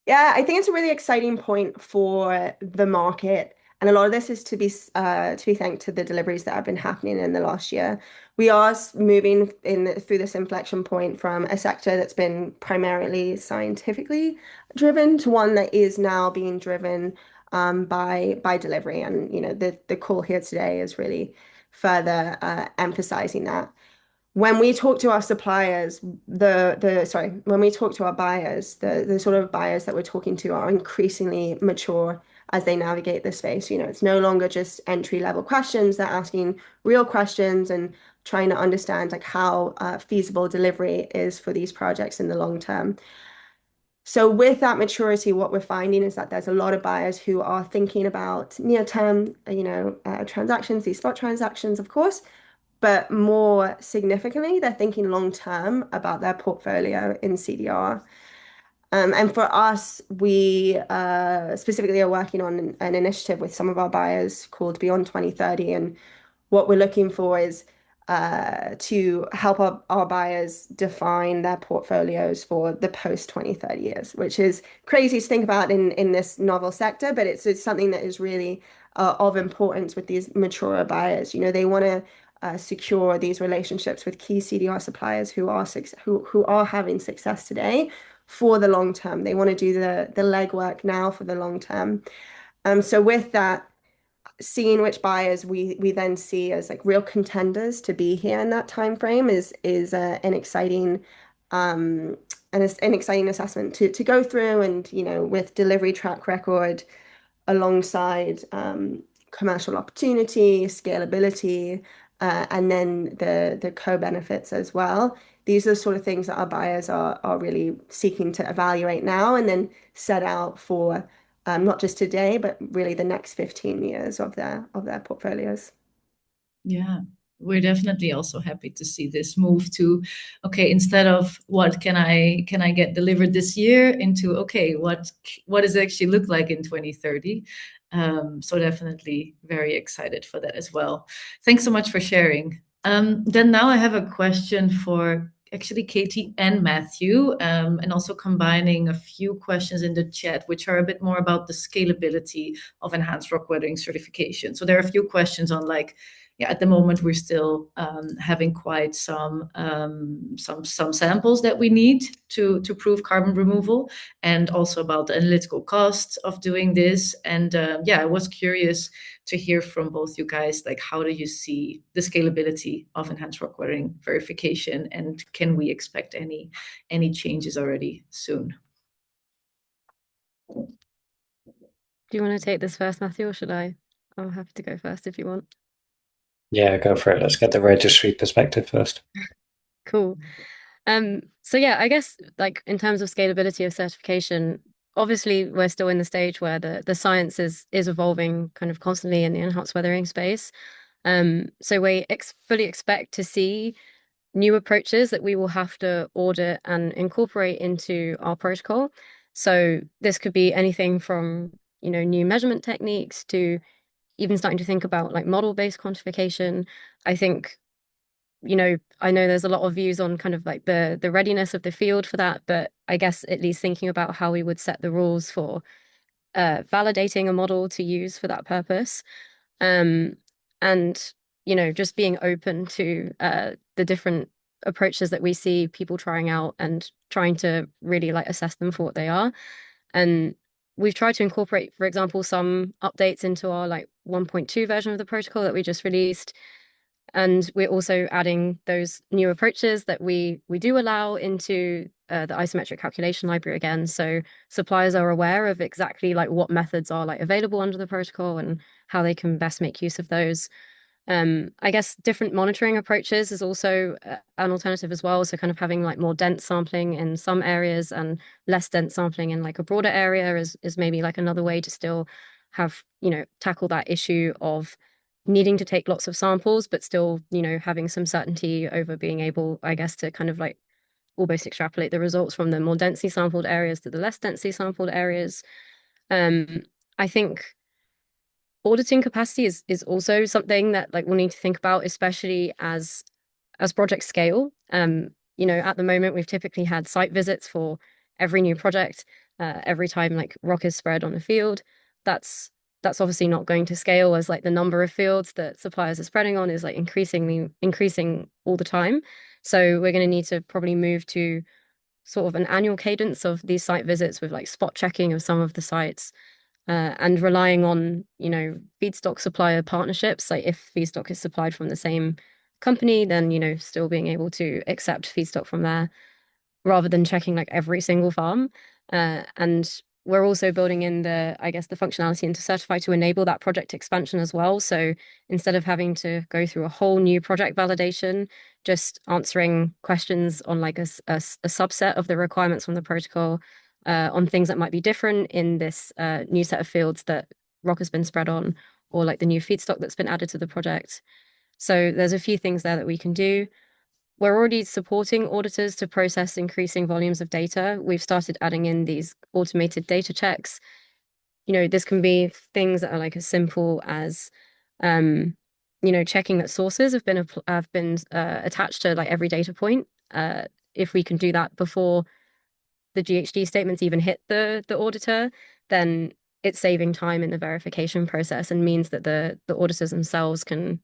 Yeah, I think it's a really exciting point for the market. And a lot of this is to be thanked to the deliveries that have been happening in the last year. We are moving through this inflection point from a sector that's been primarily scientifically driven to one that is now being driven by delivery. And the call here today is really further emphasizing that. When we talk to our suppliers, when we talk to our buyers, the sort of buyers that we're talking to are increasingly mature as they navigate the space. It's no longer just entry-level questions. They're asking real questions and trying to understand like how feasible delivery is for these projects in the long term. So with that maturity, what we're finding is that there's a lot of buyers who are thinking about near-term, transactions, these spot transactions, of course, but more significantly, they're thinking long-term about their portfolio in CDR. And for us, we specifically are working on an initiative with some of our buyers called Beyond 2030. And what we're looking for is to help our buyers define their portfolios for the post 2030 years, which is crazy to think about in this novel sector, but it's something that is really of importance with these mature buyers. They want to secure these relationships with key CDR suppliers who are having success today for the long term. They want to do the legwork now for the long term. So with that, seeing which buyers we then see as like real contenders to be here in that time frame is an exciting an exciting assessment to go through, and with delivery track record alongside commercial opportunity, scalability, and then the co-benefits as well. These are the sort of things that our buyers are really seeking to evaluate now and then set out for not just today, but really the next 15 years of their portfolios. Yeah, we're definitely also happy to see this move to, okay, instead of what can I get delivered this year, into okay, what does it actually look like in 2030? So definitely very excited for that as well. Thanks so much for sharing. Then now I have a question for actually Katie and Matthew, and also combining a few questions in the chat, which are a bit more about the scalability of enhanced rock weathering certification. So there are a few questions on like, yeah, at the moment we're still having quite some samples that we need to prove carbon removal, and also about the analytical costs of doing this. And yeah, I was curious to hear from both you guys, like how do you see the scalability of enhanced rock weathering verification, and can we expect any changes already soon? Do you want to take this first, Matthew, or should I? I'll have to go first if you want. Yeah, go for it. Let's get the registry perspective first. Cool. So yeah, I guess like in terms of scalability of certification, obviously we're still in the stage where the science is evolving kind of constantly in the enhanced weathering space. So we fully expect to see new approaches that we will have to audit and incorporate into our protocol. So this could be anything from, new measurement techniques to even starting to think about like model-based quantification. I think, I know there's a lot of views on kind of like the readiness of the field for that, but I guess at least thinking about how we would set the rules for validating a model to use for that purpose. And, just being open to the different approaches that we see people trying out and trying to really like assess them for what they are. And we've tried to incorporate, for example, some updates into our like 1.2 version of the protocol that we just released. And we're also adding those new approaches that we do allow into the isometric calculation library again. So suppliers are aware of exactly like what methods are like available under the protocol and how they can best make use of those. I guess different monitoring approaches is also an alternative as well. So kind of having like more dense sampling in some areas and less dense sampling in like a broader area is maybe like another way to still have, tackle that issue of needing to take lots of samples, but still, having some certainty over being able, I guess, to kind of like almost extrapolate the results from the more densely sampled areas to the less densely sampled areas. I think auditing capacity is also something that like we'll need to think about, especially as projects scale. At the moment we've typically had site visits for every new project, every time like rock is spread on a field. That's obviously not going to scale as like the number of fields that suppliers are spreading on is like increasing all the time. So we're going to need to probably move to sort of an annual cadence of these site visits with like spot checking of some of the sites, and relying on, feedstock supplier partnerships. Like if feedstock is supplied from the same company, then, still being able to accept feedstock from there rather than checking like every single farm. And we're also building in the functionality into Certify to enable that project expansion as well. So instead of having to go through a whole new project validation, just answering questions on like a subset of the requirements from the protocol on things that might be different in this new set of fields that rock has been spread on, or like the new feedstock that's been added to the project. So there's a few things there that we can do. We're already supporting auditors to process increasing volumes of data. We've started adding in these automated data checks. This can be things that are like as simple as, checking that sources have been attached to like every data point. If we can do that before the GHG statements even hit the auditor, then it's saving time in the verification process and means that the auditors themselves can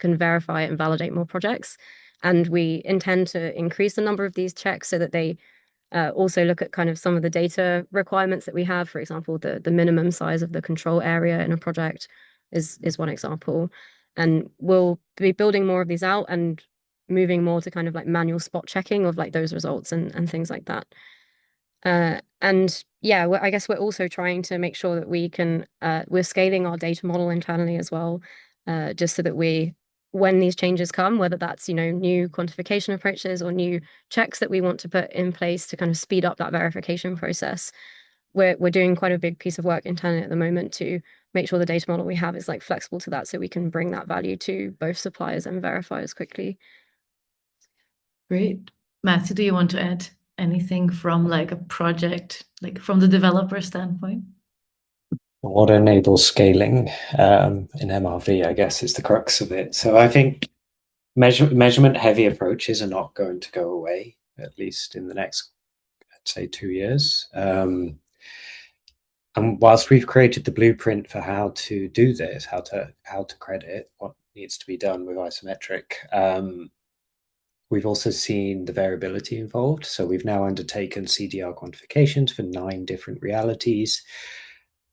verify and validate more projects. And we intend to increase the number of these checks so that they also look at kind of some of the data requirements that we have. For example, the minimum size of the control area in a project is one example. And we'll be building more of these out and moving more to kind of like manual spot checking of like those results and things like that. And yeah, I guess we're also trying to make sure that we're scaling our data model internally as well, just so that when these changes come, whether that's, new quantification approaches or new checks that we want to put in place to kind of speed up that verification process, we're doing quite a big piece of work internally at the moment to make sure the data model we have is like flexible to that, so we can bring that value to both suppliers and verifiers quickly. Great. Matthew, do you want to add anything from like a project, like from the developer standpoint? What enables scaling in MRV, I guess, is the crux of it. So I think measurement-heavy approaches are not going to go away, at least in the next, I'd say, 2 years. And whilst we've created the blueprint for how to do this, how to credit what needs to be done with isometric, we've also seen the variability involved. So we've now undertaken CDR quantifications for 9 different realities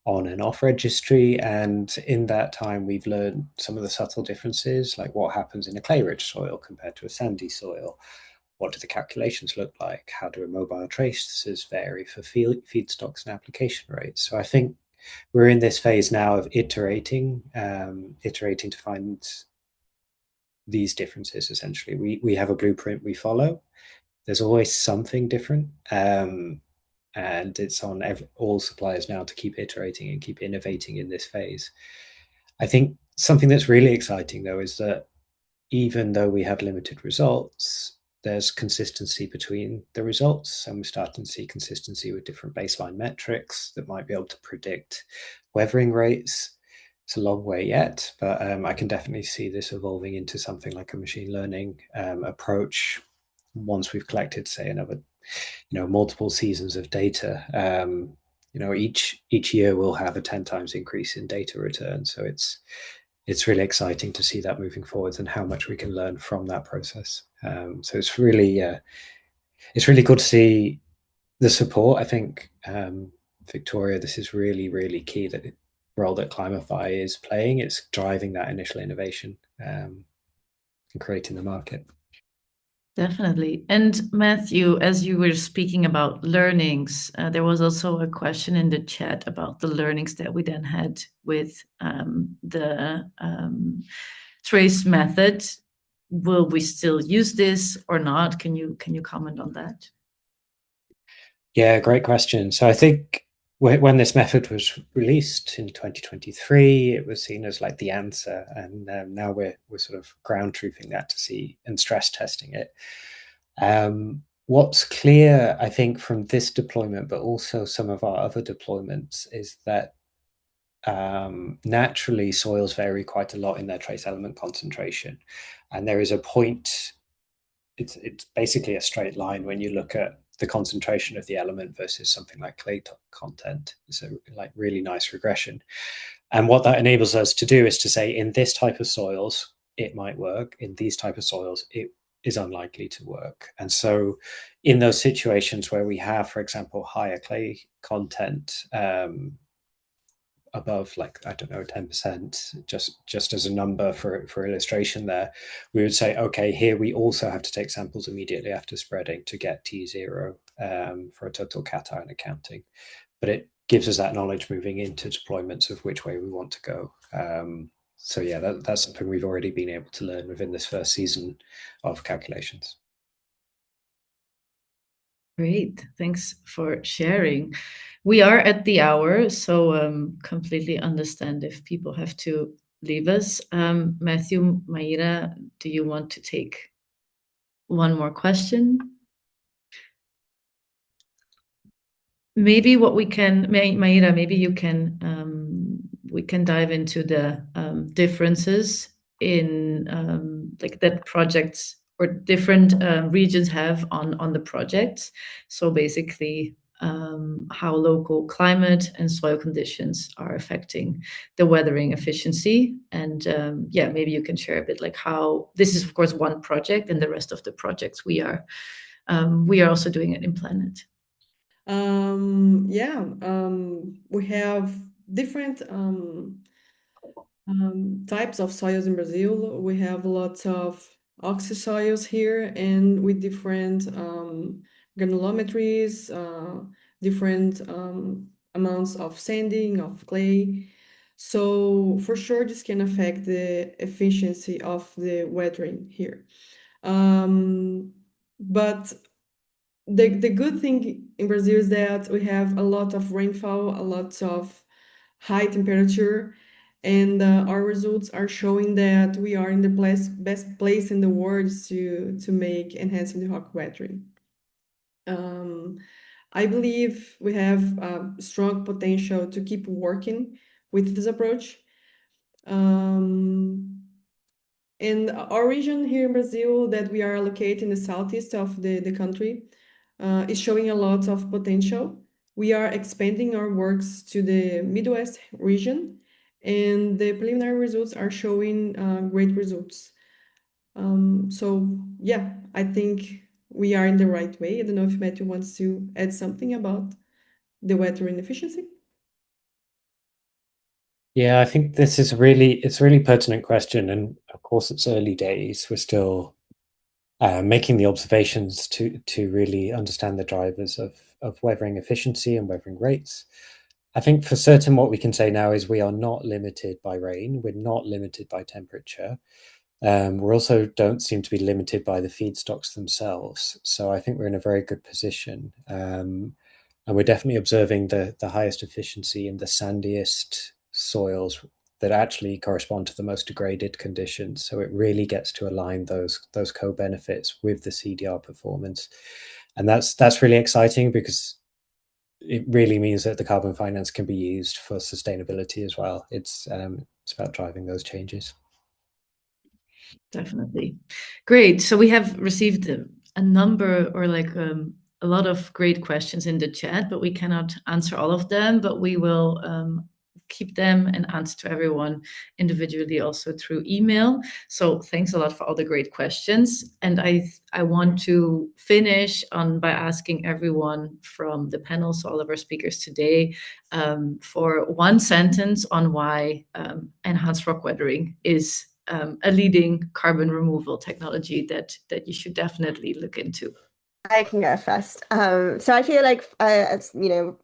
on and off registry. And in that time, we've learned some of the subtle differences, like what happens in a clay-rich soil compared to a sandy soil. What do the calculations look like? How do immobile traces vary for feedstocks and application rates? So I think we're in this phase now of iterating to find these differences. Essentially, we have a blueprint we follow. There's always something different, and it's on all suppliers now to keep iterating and keep innovating in this phase. I think something that's really exciting, though, is that even though we have limited results, there's consistency between the results, and we're starting to see consistency with different baseline metrics that might be able to predict weathering rates. It's a long way yet, but I can definitely see this evolving into something like a machine learning approach once we've collected, say, another, multiple seasons of data. Each year we'll have a 10 times increase in data return. So it's really exciting to see that moving forwards and how much we can learn from that process. So it's really good to see the support. I think, Victoria, this is really, really key, that role that Climify is playing. It's driving that initial innovation and creating the market. Definitely. And Matthew, as you were speaking about learnings, there was also a question in the chat about the learnings that we then had with the trace method. Will we still use this or not? Can you comment on that? Yeah, great question. So I think when this method was released in 2023, it was seen as like the answer, and now we're sort of ground truthing that to see and stress testing it. What's clear, I think, from this deployment, but also some of our other deployments, is that naturally soils vary quite a lot in their trace element concentration, and there is a point. It's basically a straight line when you look at the concentration of the element versus something like clay content. It's a like really nice regression. And what that enables us to do is to say, in this type of soils, it might work. In these type of soils, it is unlikely to work. And so in those situations where we have, for example, higher clay content, above, like, I don't know, 10%, just as a number for illustration there, we would say, okay, here we also have to take samples immediately after spreading to get T0 for a total cation accounting. but it gives us that knowledge moving into deployments of which way we want to go. So yeah, that's something we've already been able to learn within this first season of calculations. Great, thanks for sharing. We are at the hour, so completely understand if people have to leave us. Matthew, Maira, do you want to take one more question? Maybe what we can, Maira, maybe you can, we can dive into the differences in like that projects or different regions have on the projects. So basically, how local climate and soil conditions are affecting the weathering efficiency. And yeah, maybe you can share a bit like how this is, of course, one project, and the rest of the projects we are also doing it InPlanet. We have different types of soils in Brazil. We have lots of oxy soils here, and with different granulometries, different amounts of sanding, of clay. So for sure, this can affect the efficiency of the weathering here. But the good thing in Brazil is that we have a lot of rainfall, a lot of high temperature, and our results are showing that we are in the best place in the world to make enhancing the rock weathering. I believe we have strong potential to keep working with this approach. And our region here in Brazil that we are located in the southeast of the country is showing a lot of potential. We are expanding our works to the Midwest region, and the preliminary results are showing great results. So yeah, I think we are in the right way. I don't know if Matthew wants to add something about the weathering efficiency. Yeah, I think this is it's a really pertinent question, and of course it's early days. We're still making the observations to really understand the drivers of weathering efficiency and weathering rates. I think for certain what we can say now is we are not limited by rain, we're not limited by temperature. We also don't seem to be limited by the feedstocks themselves. So I think we're in a very good position. And we're definitely observing the highest efficiency in the sandiest soils that actually correspond to the most degraded conditions. So it really gets to align those co-benefits with the CDR performance. And that's really exciting because it really means that the carbon finance can be used for sustainability as well. It's about driving those changes. Definitely. Great. So we have received a number or like a lot of great questions in the chat, but we cannot answer all of them, but we will keep them and answer to everyone individually also through email. So thanks a lot for all the great questions. And I want to finish by asking everyone from the panel, so all of our speakers today, for one sentence on why enhanced rock weathering is a leading carbon removal technology that you should definitely look into. I can go first. So I feel like, as you know,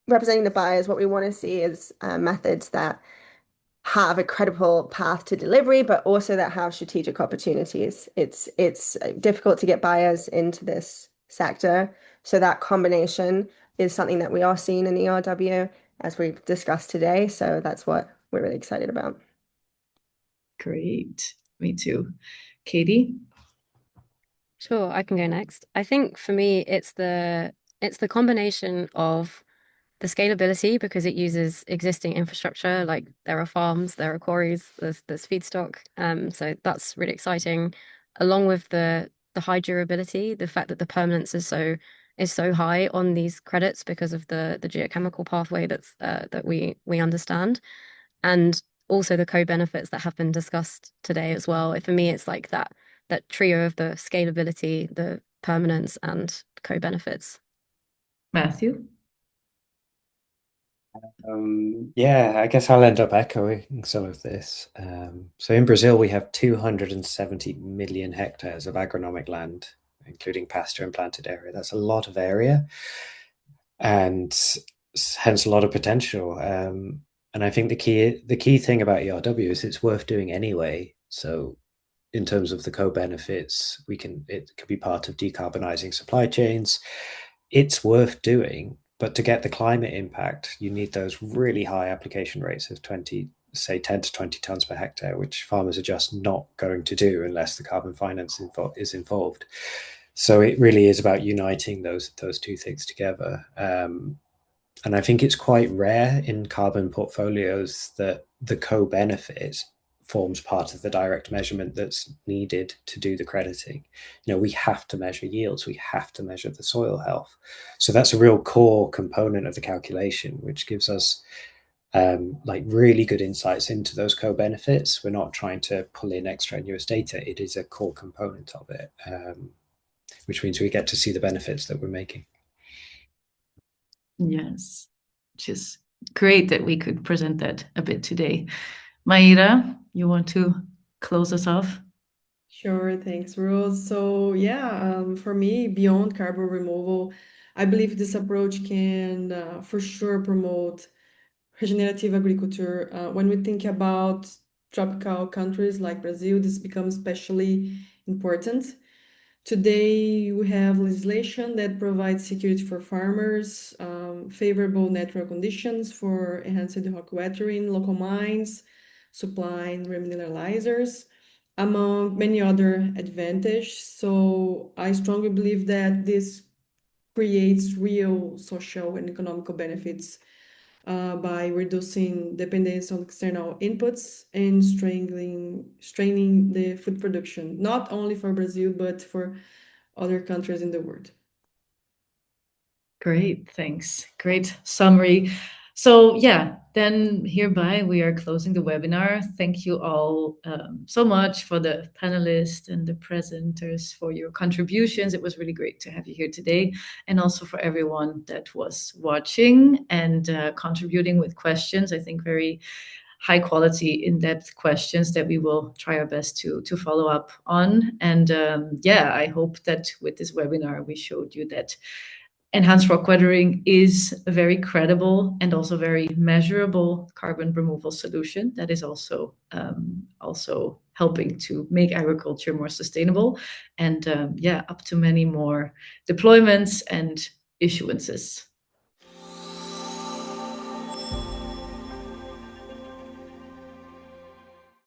representing the buyers, what we want to see is methods that have a credible path to delivery, but also that have strategic opportunities. It's difficult to get buyers into this sector, so that combination is something that we are seeing in ERW as we've discussed today. So that's what we're really excited about. Great. Me too. Katie? Sure, I can go next. I think for me, it's the combination of the scalability because it uses existing infrastructure. Like there are farms, there are quarries, there's feedstock. So that's really exciting. Along with the high durability, the fact that the permanence is so high on these credits because of the geochemical pathway that we understand, and also the co-benefits that have been discussed today as well. For me, it's like that trio of the scalability, the permanence, and co-benefits. Matthew? Yeah, I guess I'll end up echoing some of this. So in Brazil, we have 270 million hectares of agronomic land, including pasture and planted area. That's a lot of area. And hence a lot of potential. And I think the key thing about ERW is it's worth doing anyway. So in terms of the co-benefits, it could be part of decarbonizing supply chains. It's worth doing, but to get the climate impact, you need those really high application rates of 10 to 20 tons per hectare, which farmers are just not going to do unless the carbon finance is involved. So it really is about uniting those two things together. And I think it's quite rare in carbon portfolios that the co-benefit forms part of the direct measurement that's needed to do the crediting. We have to measure yields, we have to measure the soil health. So that's a real core component of the calculation, which gives us really good insights into those co-benefits. We're not trying to pull in extraneous data. It is a core component of it, which means we get to see the benefits that we're making. Yes, which is great that we could present that a bit today. Maira, you want to close us off? Sure, thanks, Rose. So yeah, for me, beyond carbon removal, I believe this approach can for sure promote regenerative agriculture. When we think about tropical countries like Brazil, this becomes especially important. Today, we have legislation that provides security for farmers, favorable natural conditions for enhanced rock weathering, local mines, supplying remineralizers, among many other advantages. So I strongly believe that this creates real social and economical benefits by reducing dependence on external inputs and straining the food production, not only for Brazil, but for other countries in the world. Great, thanks. Great summary. So yeah, then hereby we are closing the webinar. Thank you all so much for the panelists and the presenters for your contributions. It was really great to have you here today, and also for everyone that was watching and contributing with questions. I think very high quality, in-depth questions that we will try our best to follow up on. And yeah, I hope that with this webinar we showed you that enhanced rock weathering is a very credible and also very measurable carbon removal solution that is also helping to make agriculture more sustainable, and yeah, up to many more deployments and issuances.